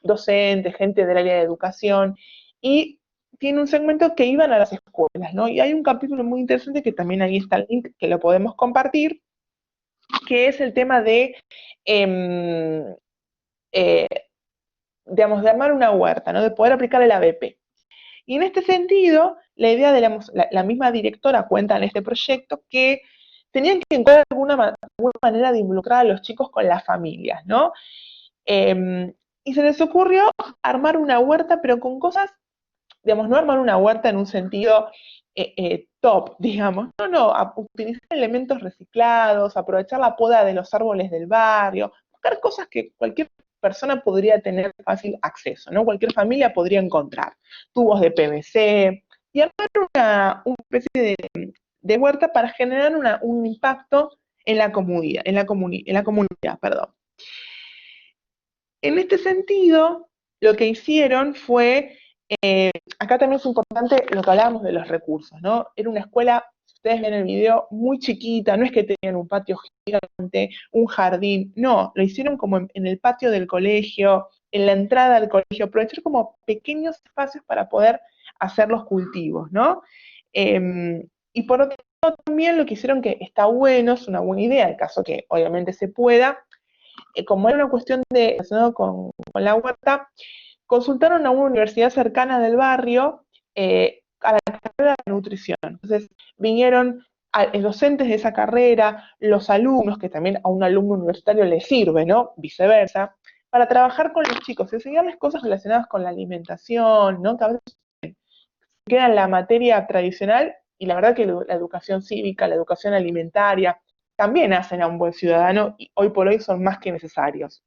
docentes, gente del área de educación, y tiene un segmento que iban a las escuelas, ¿no? Y hay un capítulo muy interesante que también ahí está el link, que lo podemos compartir, que es el tema de, eh, digamos, de armar una huerta, ¿no? De poder aplicar el ABP. Y en este sentido, la idea de la misma directora cuenta en este proyecto que tenían que encontrar alguna manera de involucrar a los chicos con las familias, ¿no? Y se les ocurrió armar una huerta, pero con cosas, digamos, no armar una huerta en un sentido top, digamos, no, utilizar elementos reciclados, aprovechar la poda de los árboles del barrio, buscar cosas que cualquier persona podría tener fácil acceso, ¿no? Cualquier familia podría encontrar, tubos de PVC, y armar una especie de huerta para generar un impacto en la comunidad, perdón. En este sentido, lo que hicieron fue, acá también es importante lo que hablábamos de los recursos, ¿no? Era una escuela, si ustedes ven el video, muy chiquita, no es que tenían un patio gigante, un jardín, no, lo hicieron como en el patio del colegio, en la entrada al colegio, aprovechar como pequeños espacios para poder hacer los cultivos, ¿no? Y por otro lado también lo que hicieron, que está bueno, es una buena idea, en caso que obviamente se pueda, como era una cuestión relacionada con la huerta, consultaron a una universidad cercana del barrio a la carrera de nutrición. Entonces vinieron docentes de esa carrera, los alumnos, que también a un alumno universitario le sirve, ¿no? Viceversa, para trabajar con los chicos, enseñarles cosas relacionadas con la alimentación, ¿no? Que a veces queda en la materia tradicional, y la verdad que la educación cívica, la educación alimentaria, también hacen a un buen ciudadano, y hoy por hoy son más que necesarios.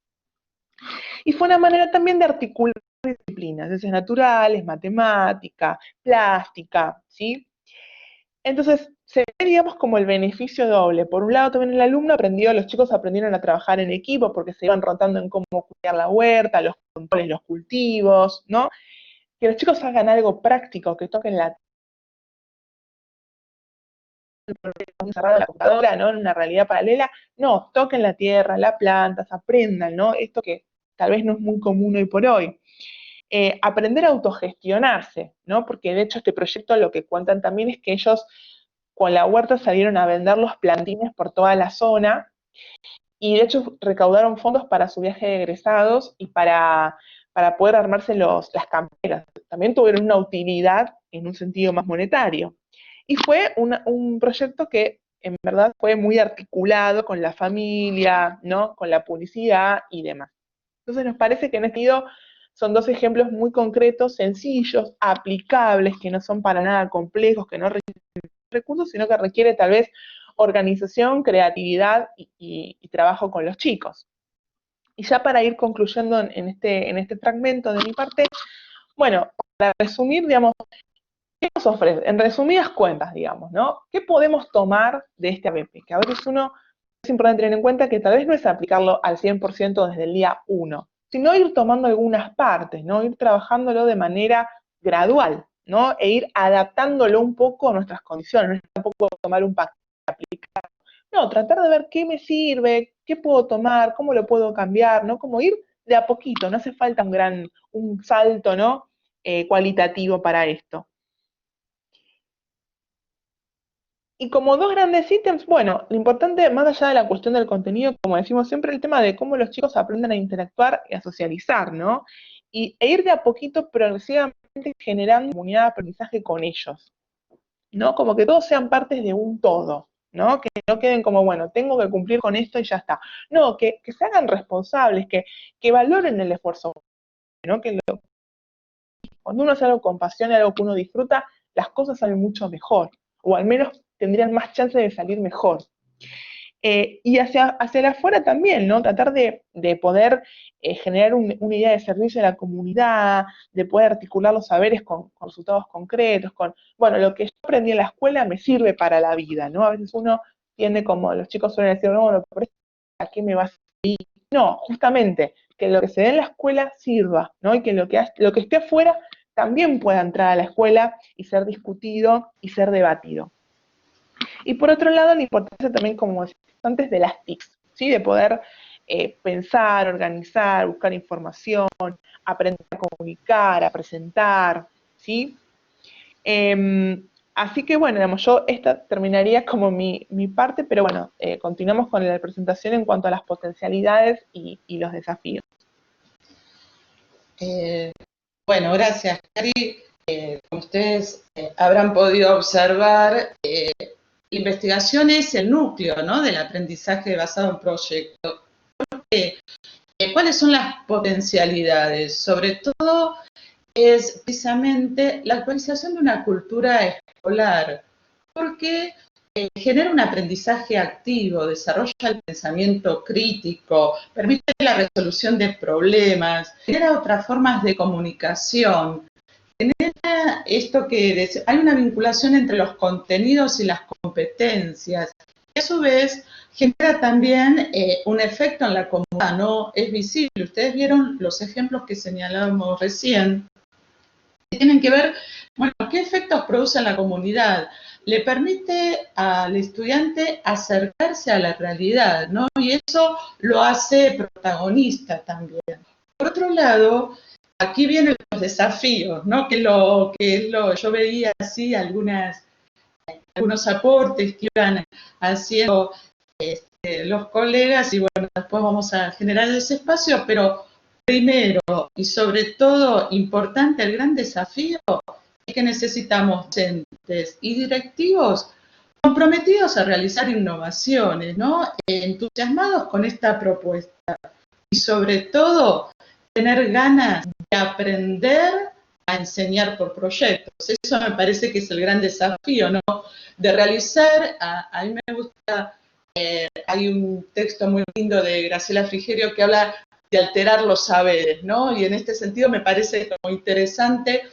Y fue una manera también de articular disciplinas, ciencias naturales, matemática, plástica, ¿sí? Entonces, se ve, digamos, como el beneficio doble. Por un lado, también el alumno aprendió, los chicos aprendieron a trabajar en equipo porque se iban rotando en cómo cuidar la huerta, los controles, los cultivos, ¿no? Que los chicos hagan algo práctico, que toquen la encerrado en la computadora, ¿no? En una realidad paralela. No, toquen la tierra, las plantas, aprendan, ¿no? Esto que tal vez no es muy común hoy por hoy. Aprender a autogestionarse, ¿no? Porque de hecho este proyecto lo que cuentan también es que ellos con la huerta salieron a vender los plantines por toda la zona, y de hecho recaudaron fondos para su viaje de egresados y para poder armarse las camperas. También tuvieron una utilidad en un sentido más monetario. Y fue un proyecto que en verdad fue muy articulado con la familia, ¿no? Con la publicidad y demás. Entonces nos parece que en este sentido son dos ejemplos muy concretos, sencillos, aplicables, que no son para nada complejos, que no requieren recursos, sino que requiere tal vez organización, creatividad y trabajo con los chicos. Y ya para ir concluyendo en este fragmento de mi parte, bueno, para resumir, digamos, ¿qué nos ofrece? En resumidas cuentas, digamos, ¿no? ¿Qué podemos tomar de este ABP? Que a veces es importante tener en cuenta que tal vez no es aplicarlo al 100% desde el día 1, sino ir tomando algunas partes, ¿no? Ir trabajándolo de manera gradual, ¿no? E ir adaptándolo un poco a nuestras condiciones, no es tampoco tomar un paquete y aplicar. No, tratar de ver qué me sirve, qué puedo tomar, cómo lo puedo cambiar, ¿no? Como ir de a poquito, no hace falta un salto, ¿no? Cualitativo para esto. Y como dos grandes ítems, bueno, lo importante, más allá de la cuestión del contenido, como decimos siempre, el tema de cómo los chicos aprenden a interactuar y a socializar, ¿no? E ir de a poquito progresivamente generando comunidad de aprendizaje con ellos, ¿no? Como que todos sean partes de un todo, ¿no? Que no queden como, bueno, tengo que cumplir con esto y ya está. No, que se hagan responsables, que valoren el esfuerzo, ¿no? Cuando uno hace algo con pasión, algo que uno disfruta, las cosas salen mucho mejor, o al menos tendrían más chance de salir mejor. Y hacia el afuera también, ¿no? Tratar de poder generar una idea de servicio a la comunidad, de poder articular los saberes con resultados concretos, bueno, lo que yo aprendí en la escuela me sirve para la vida, ¿no? A veces uno tiende, como los chicos suelen decir, no, bueno, pero ¿a qué me va a servir? No, justamente, que lo que se dé en la escuela sirva, ¿no? Y que lo que esté afuera también pueda entrar a la escuela y ser discutido y ser debatido. Y por otro lado, la importancia también, como decía antes, de las TICs, ¿sí? De poder pensar, organizar, buscar información, aprender a comunicar, a presentar, ¿sí? Así que bueno, digamos, yo esta terminaría como mi parte, pero bueno, continuamos con la presentación en cuanto a las potencialidades y los desafíos. Bueno, gracias, Cari. Como ustedes habrán podido observar, la investigación es el núcleo, ¿no?, del aprendizaje basado en proyectos. ¿Cuáles son las potencialidades? Sobre todo es precisamente la actualización de una cultura escolar, porque genera un aprendizaje activo, desarrolla el pensamiento crítico, permite la resolución de problemas, genera otras formas de comunicación, genera esto que hay una vinculación entre los contenidos y las competencias, y a su vez genera también un efecto en la comunidad, ¿no? Es visible. Ustedes vieron los ejemplos que señalábamos recién, que tienen que ver, bueno, qué efectos produce en la comunidad. Le permite al estudiante acercarse a la realidad, ¿no? Y eso lo hace protagonista también. Por otro lado, aquí vienen los desafíos, ¿no? Yo veía así algunos aportes que iban haciendo los colegas y bueno, después vamos a generar ese espacio, pero primero y sobre todo importante, el gran desafío es que necesitamos docentes y directivos comprometidos a realizar innovaciones, ¿no? Entusiasmados con esta propuesta y sobre todo tener ganas de aprender a enseñar por proyectos. Eso me parece que es el gran desafío, ¿no? De realizar, a mí me gusta, hay un texto muy lindo de Graciela Frigerio que habla de alterar los saberes, ¿no? Y en este sentido me parece como interesante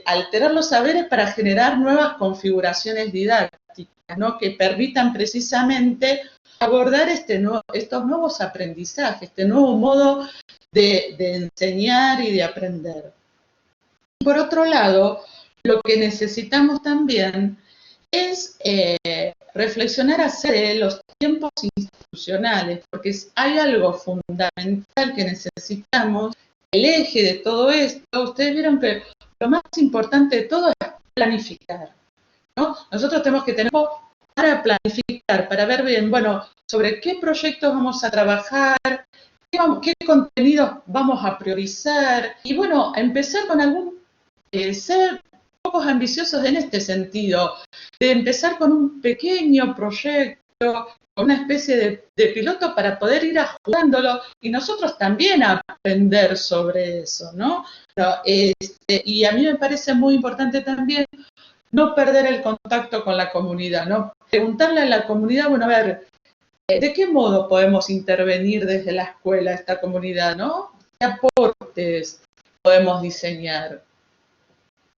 alterar los saberes para generar nuevas configuraciones didácticas, ¿no? Que permitan precisamente abordar estos nuevos aprendizajes, este nuevo modo de enseñar y de aprender. Por otro lado, lo que necesitamos también es reflexionar acerca de los tiempos institucionales, porque hay algo fundamental que necesitamos, el eje de todo esto. Ustedes vieron que lo más importante de todo es planificar, ¿no? Nosotros tenemos que tener tiempo para planificar, para ver bien, bueno, sobre qué proyectos vamos a trabajar, qué contenidos vamos a priorizar, y bueno, a empezar con ser pocos ambiciosos en este sentido, de empezar con un pequeño proyecto, con una especie de piloto para poder ir ajustándolo y nosotros también aprender sobre eso, ¿no? Y a mí me parece muy importante también no perder el contacto con la comunidad, ¿no? Preguntarle a la comunidad, bueno, a ver, ¿de qué modo podemos intervenir desde la escuela a esta comunidad, ¿no? ¿Qué aportes podemos diseñar?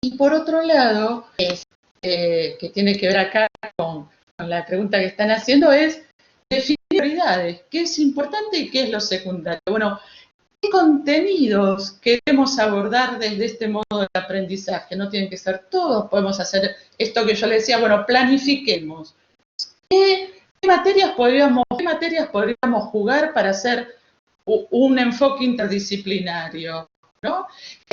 Y por otro lado, que tiene que ver acá con la pregunta que están haciendo, es definir prioridades, qué es importante y qué es lo secundario. Bueno, ¿qué contenidos queremos abordar desde este modo de aprendizaje? No tienen que ser todos, podemos hacer esto que yo les decía, bueno, planifiquemos. ¿Qué materias podríamos jugar para hacer un enfoque interdisciplinario, ¿no?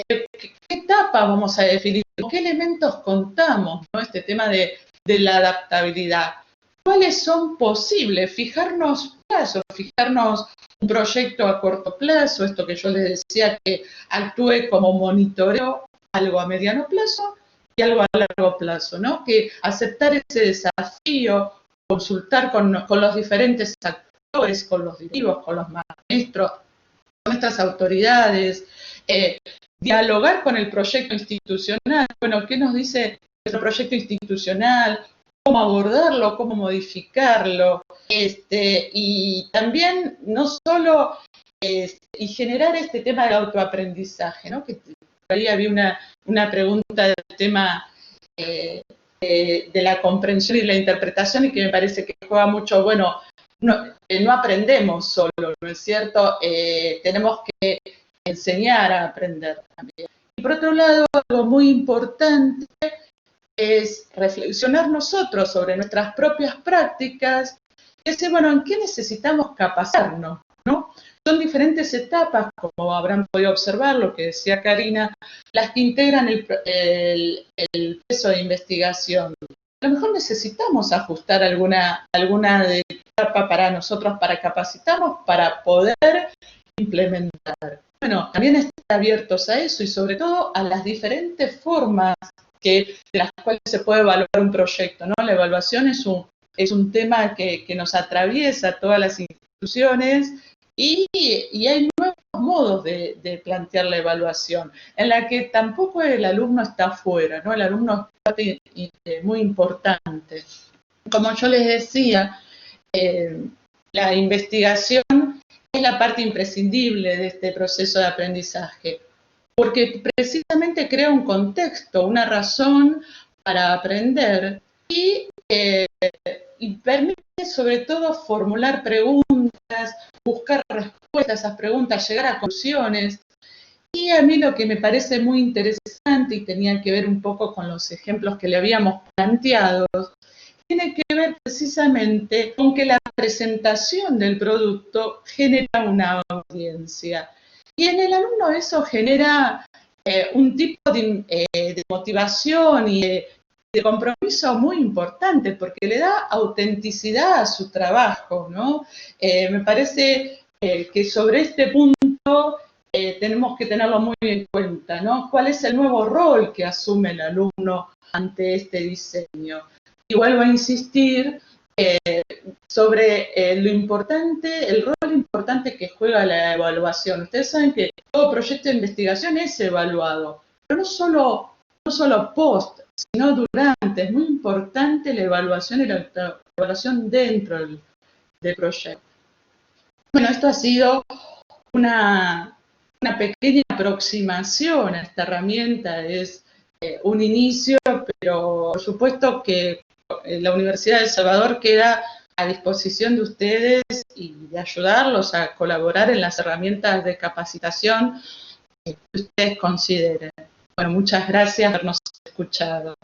¿Qué etapa vamos a definir? ¿Qué elementos contamos, ¿no? Este tema de la adaptabilidad. ¿Cuáles son posibles? Fijarnos plazos, fijarnos un proyecto a corto plazo, esto que yo les decía que actúe como monitoreo, algo a mediano plazo y algo a largo plazo, ¿no? Que aceptar ese desafío, consultar con los diferentes actores, con los directivos, con los maestros, con nuestras autoridades, dialogar con el proyecto institucional. Bueno, ¿qué nos dice nuestro proyecto institucional? ¿Cómo abordarlo? ¿Cómo modificarlo? Y también no solo y generar este tema del autoaprendizaje, ¿no? Que por ahí había una pregunta del tema de la comprensión y la interpretación y que me parece que juega mucho, bueno, no aprendemos solo, ¿no es cierto? Tenemos que enseñar a aprender también. Y por otro lado, algo muy importante es reflexionar nosotros sobre nuestras propias prácticas y decir, bueno, ¿en qué necesitamos capacitarnos? ¿No? Son diferentes etapas, como habrán podido observar, lo que decía Karina, las que integran el proceso de investigación. A lo mejor necesitamos ajustar alguna etapa para nosotros, para capacitarnos, para poder implementar. Bueno, también estar abiertos a eso y sobre todo a las diferentes formas de las cuales se puede evaluar un proyecto, ¿no? La evaluación es un tema que nos atraviesa todas las instituciones y hay nuevos modos de plantear la evaluación, en la que tampoco el alumno está fuera, ¿no? El alumno es parte muy importante. Como yo les decía, la investigación es la parte imprescindible de este proceso de aprendizaje, porque precisamente crea un contexto, una razón para aprender y permite sobre todo formular preguntas, buscar respuestas a esas preguntas, llegar a conclusiones. Y a mí lo que me parece muy interesante y tenía que ver un poco con los ejemplos que le habíamos planteado, tiene que ver precisamente con que la presentación del producto genera una audiencia. Y en el alumno eso genera un tipo de motivación y de compromiso muy importante, porque le da autenticidad a su trabajo, ¿no? Me parece que sobre este punto tenemos que tenerlo muy en cuenta, ¿no? ¿Cuál es el nuevo rol que asume el alumno ante este diseño? Y vuelvo a insistir sobre lo importante, el rol importante que juega la evaluación. Ustedes saben que todo proyecto de investigación es evaluado, pero no solo post, sino durante. Es muy importante la evaluación y la evaluación dentro del proyecto. Bueno, esto ha sido una pequeña aproximación a esta herramienta, es un inicio, pero por supuesto que la Universidad de El Salvador queda a disposición de ustedes y de ayudarlos a colaborar en las herramientas de capacitación que ustedes consideren. Bueno, muchas gracias por habernos escuchado.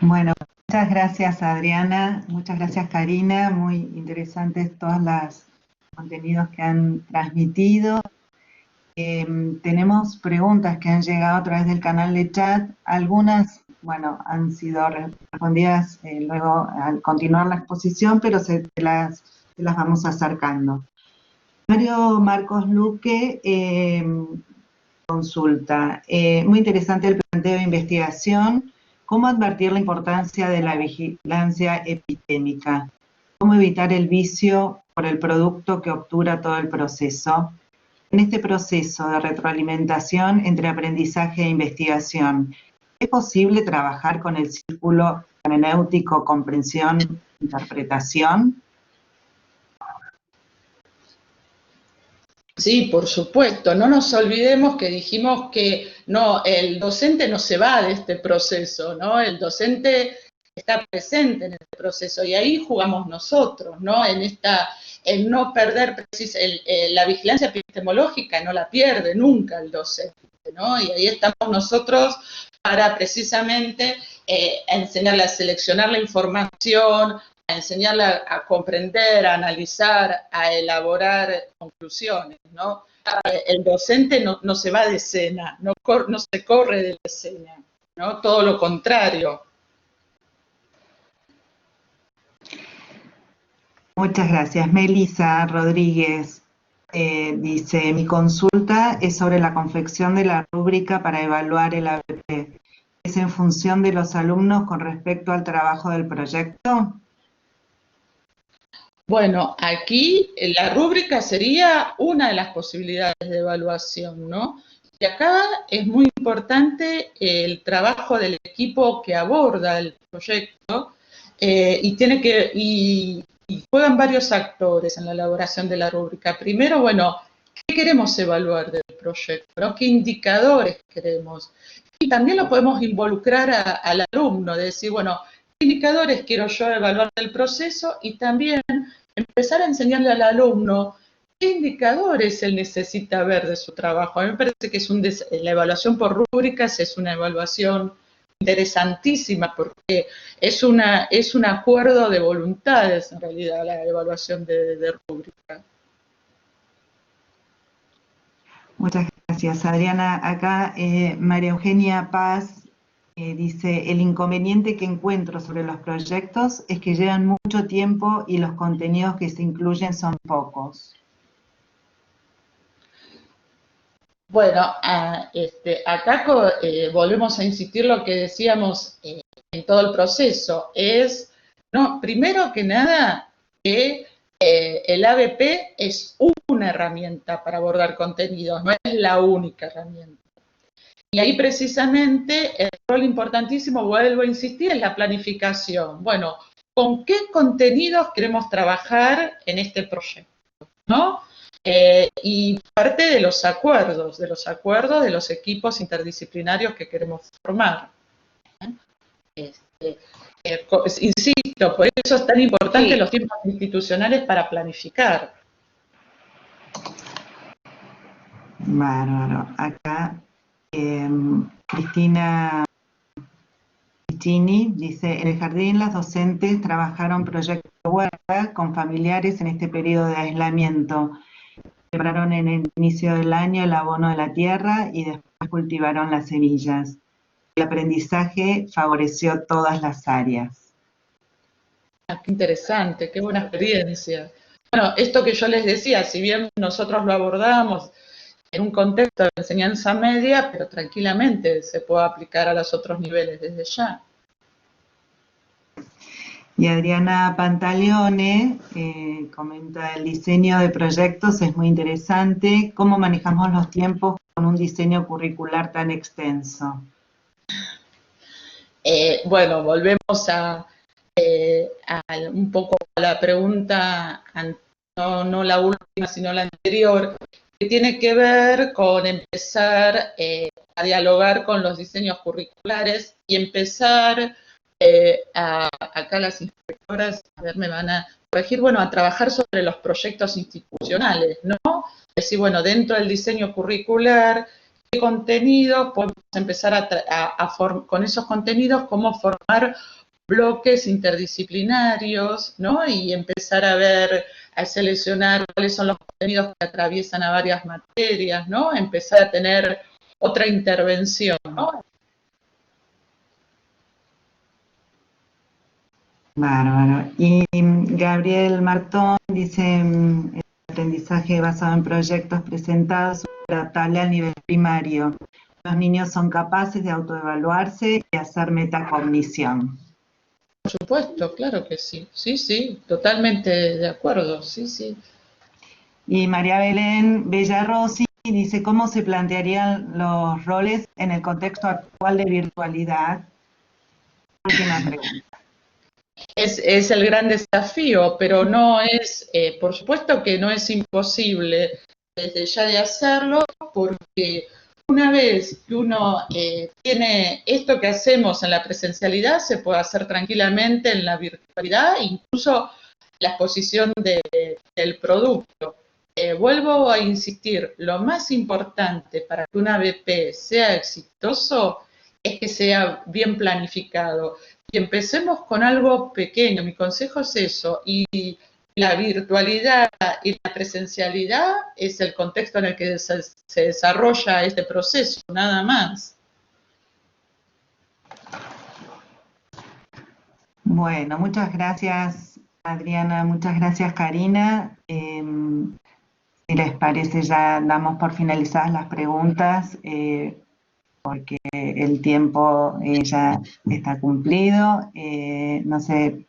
Bueno, muchas gracias Adriana, muchas gracias Karina, muy interesantes todos los contenidos que han transmitido. Tenemos preguntas que han llegado a través del canal de chat, algunas, bueno, han sido respondidas luego al continuar la exposición, pero se las vamos acercando. Mario Marcos Luque consulta, muy interesante el planteo de investigación. ¿Cómo advertir la importancia de la vigilancia epidémica? ¿Cómo evitar el vicio por el producto que obtura todo el proceso? En este proceso de retroalimentación entre aprendizaje e investigación, ¿es posible trabajar con el círculo hermenéutico comprensión-interpretación? Sí, por supuesto. No nos olvidemos que dijimos que no, el docente no se va de este proceso, ¿no? El docente está presente en este proceso y ahí jugamos nosotros, ¿no? En no perder la vigilancia epistemológica, no la pierde nunca el docente, ¿no? Y ahí estamos nosotros para precisamente enseñarle a seleccionar la información, a enseñarle a comprender, a analizar, a elaborar conclusiones, ¿no? El docente no se va de escena, no se corre de la escena, ¿no? Todo lo contrario. Muchas gracias. Melissa Rodríguez dice, mi consulta es sobre la confección de la rúbrica para evaluar el ABP. ¿Es en función de los alumnos con respecto al trabajo del proyecto? Bueno, aquí la rúbrica sería una de las posibilidades de evaluación, ¿no? Y acá es muy importante el trabajo del equipo que aborda el proyecto y juegan varios actores en la elaboración de la rúbrica. Primero, bueno, ¿qué queremos evaluar del proyecto? ¿No? ¿Qué indicadores queremos? Y también lo podemos involucrar al alumno, de decir, bueno, ¿qué indicadores quiero yo evaluar del proceso? Y también empezar a enseñarle al alumno qué indicadores él necesita ver de su trabajo. A mí me parece que la evaluación por rúbricas es una evaluación interesantísima porque es un acuerdo de voluntades, en realidad, la evaluación de rúbrica. Muchas gracias, Adriana. Acá María Eugenia Paz dice, el inconveniente que encuentro sobre los proyectos es que llevan mucho tiempo y los contenidos que se incluyen son pocos. Bueno, acá volvemos a insistir lo que decíamos en todo el proceso. Primero que nada, que el ABP es una herramienta para abordar contenidos, no es la única herramienta. Y ahí precisamente el rol importantísimo, vuelvo a insistir, es la planificación. Bueno, ¿con qué contenidos queremos trabajar en este proyecto? ¿No? Y parte de los acuerdos de los equipos interdisciplinarios que queremos formar. Insisto, por eso es tan importante los tiempos institucionales para planificar. Bárbaro. Acá Cristina Piccini dice, en el jardín las docentes trabajaron proyectos de huerta con familiares en este periodo de aislamiento. sembraron en el inicio del año el abono de la tierra y después cultivaron las semillas. El aprendizaje favoreció todas las áreas. Ah, qué interesante, qué buena experiencia. Bueno, esto que yo les decía, si bien nosotros lo abordamos en un contexto de enseñanza media, pero tranquilamente se puede aplicar a los otros niveles desde ya. Y Adriana Pantaleone comenta: el diseño de proyectos es muy interesante. ¿Cómo manejamos los tiempos con un diseño curricular tan extenso? Bueno, volvemos un poco a la pregunta, no la última, sino la anterior, que tiene que ver con empezar a dialogar con los diseños curriculares y empezar acá las inspectoras, a ver, me van a corregir, bueno, a trabajar sobre los proyectos institucionales, ¿no? Es decir, bueno, dentro del diseño curricular, ¿qué contenidos podemos empezar con esos contenidos, cómo formar bloques interdisciplinarios, ¿no? Y empezar a seleccionar cuáles son los contenidos que atraviesan a varias materias, ¿no? Empezar a tener otra intervención, ¿no? Bárbaro. Y Gabriel Martón dice: el aprendizaje basado en proyectos presentados es adaptable al nivel primario. Los niños son capaces de autoevaluarse y hacer metacognición. Por supuesto, claro que sí. Sí, sí, totalmente de acuerdo, sí, sí. Y María Belén Bellarrosi dice: ¿cómo se plantearían los roles en el contexto actual de virtualidad? Última pregunta. Es el gran desafío, pero no es, por supuesto que no es imposible desde ya de hacerlo, porque una vez que uno tiene esto que hacemos en la presencialidad, se puede hacer tranquilamente en la virtualidad, incluso la exposición del producto. Vuelvo a insistir, lo más importante para que una BP sea exitoso es que sea bien planificado. Y empecemos con algo pequeño, mi consejo es eso, y la virtualidad y la presencialidad es el contexto en el que se desarrolla este proceso, nada más. Bueno, muchas gracias Adriana, muchas gracias Karina. Si les parece, ya damos por finalizadas las preguntas, porque el tiempo ya está cumplido. No sé,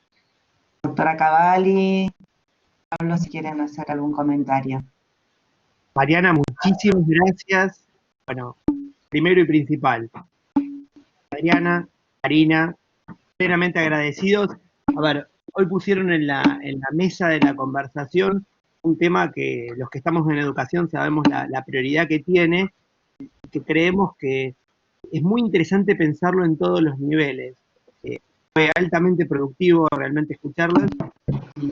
doctora Cavalli, Pablo, si quieren hacer algún comentario. Mariana, muchísimas gracias. Bueno, primero y principal, Adriana, Karina, plenamente agradecidos. A ver, hoy pusieron en la mesa de la conversación un tema que los que estamos en educación sabemos la prioridad que tiene, que creemos que es muy interesante pensarlo en todos los niveles. Fue altamente productivo realmente escucharlas. Y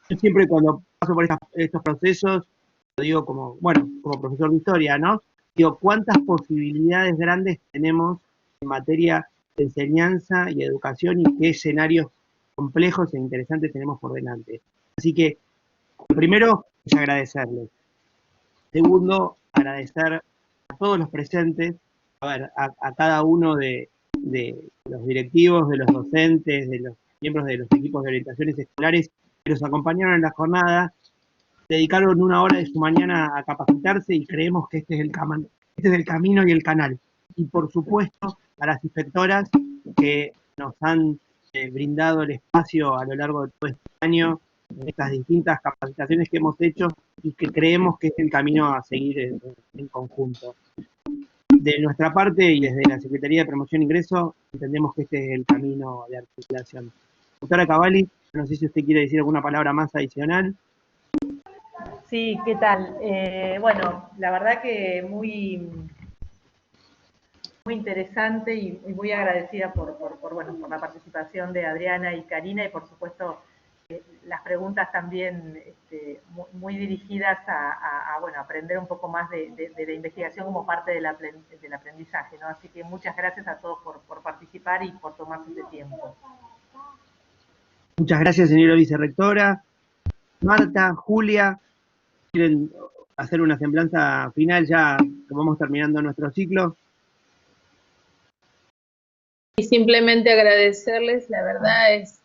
yo siempre cuando paso por estos procesos, lo digo como profesor de historia, ¿no? Digo, ¿cuántas posibilidades grandes tenemos en materia de enseñanza y educación y qué escenarios complejos e interesantes tenemos por delante? Así que, lo primero es agradecerles. Segundo, agradecer a todos los presentes, a cada uno de los directivos, de los docentes, de los miembros de los equipos de orientaciones escolares que nos acompañaron en la jornada, dedicaron una hora de su mañana a capacitarse y creemos que este es el camino y el canal. Y por supuesto a las inspectoras que nos han brindado el espacio a lo largo de todo este año, en estas distintas capacitaciones que hemos hecho y que creemos que es el camino a seguir en conjunto. De nuestra parte y desde la Secretaría de Promoción e Ingreso, entendemos que este es el camino de articulación. Doctora Cavalli, no sé si usted quiere decir alguna palabra más adicional. Sí, ¿qué tal? Bueno, la verdad que muy interesante y muy agradecida por la participación de Adriana y Karina y por supuesto las preguntas también muy dirigidas a aprender un poco más de la investigación como parte del aprendizaje, ¿no? Así que muchas gracias a todos por participar y por tomarse ese tiempo. Muchas gracias, señora vicerrectora. Marta, Julia, ¿quieren hacer una semblanza final ya que vamos terminando nuestro ciclo. Y simplemente agradecerles, la verdad es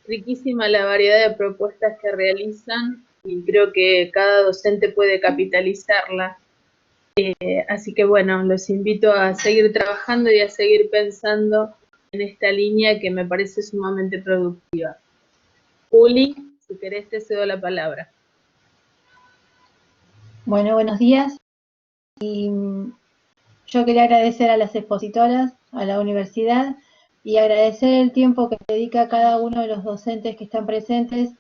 riquísima la variedad de propuestas que realizan y creo que cada docente puede capitalizarla. Así que bueno, los invito a seguir trabajando y a seguir pensando en esta línea que me parece sumamente productiva. Juli, si querés te cedo la palabra. Bueno, buenos días. Y yo quería agradecer a las expositoras, a la universidad y agradecer el tiempo que dedica cada uno de los docentes que están presentes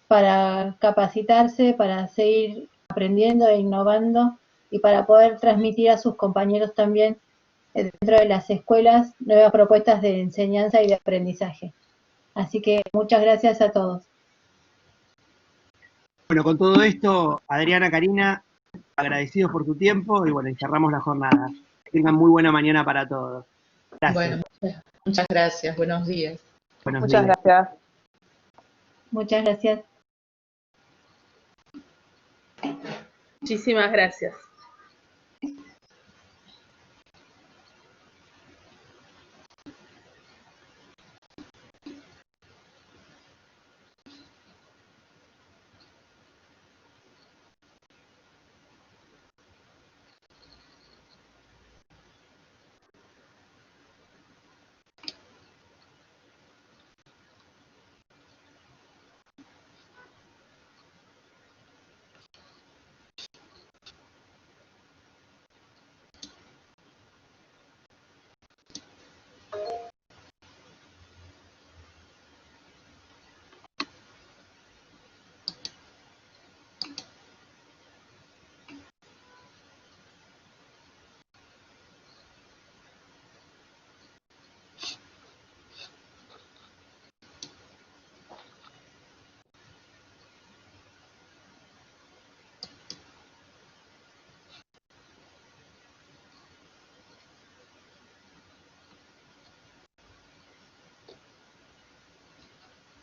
para capacitarse, para seguir aprendiendo e innovando y para poder transmitir a sus compañeros también dentro de las escuelas nuevas propuestas de enseñanza y de aprendizaje. Así que muchas gracias a todos. Bueno, con todo esto, Adriana, Karina, agradecidos por tu tiempo y bueno, y cerramos la jornada. Que tengan muy buena mañana para todos. Gracias. Bueno, muchas gracias. Buenos días. Buenos Muchas días. gracias. Muchas gracias. Muchísimas gracias.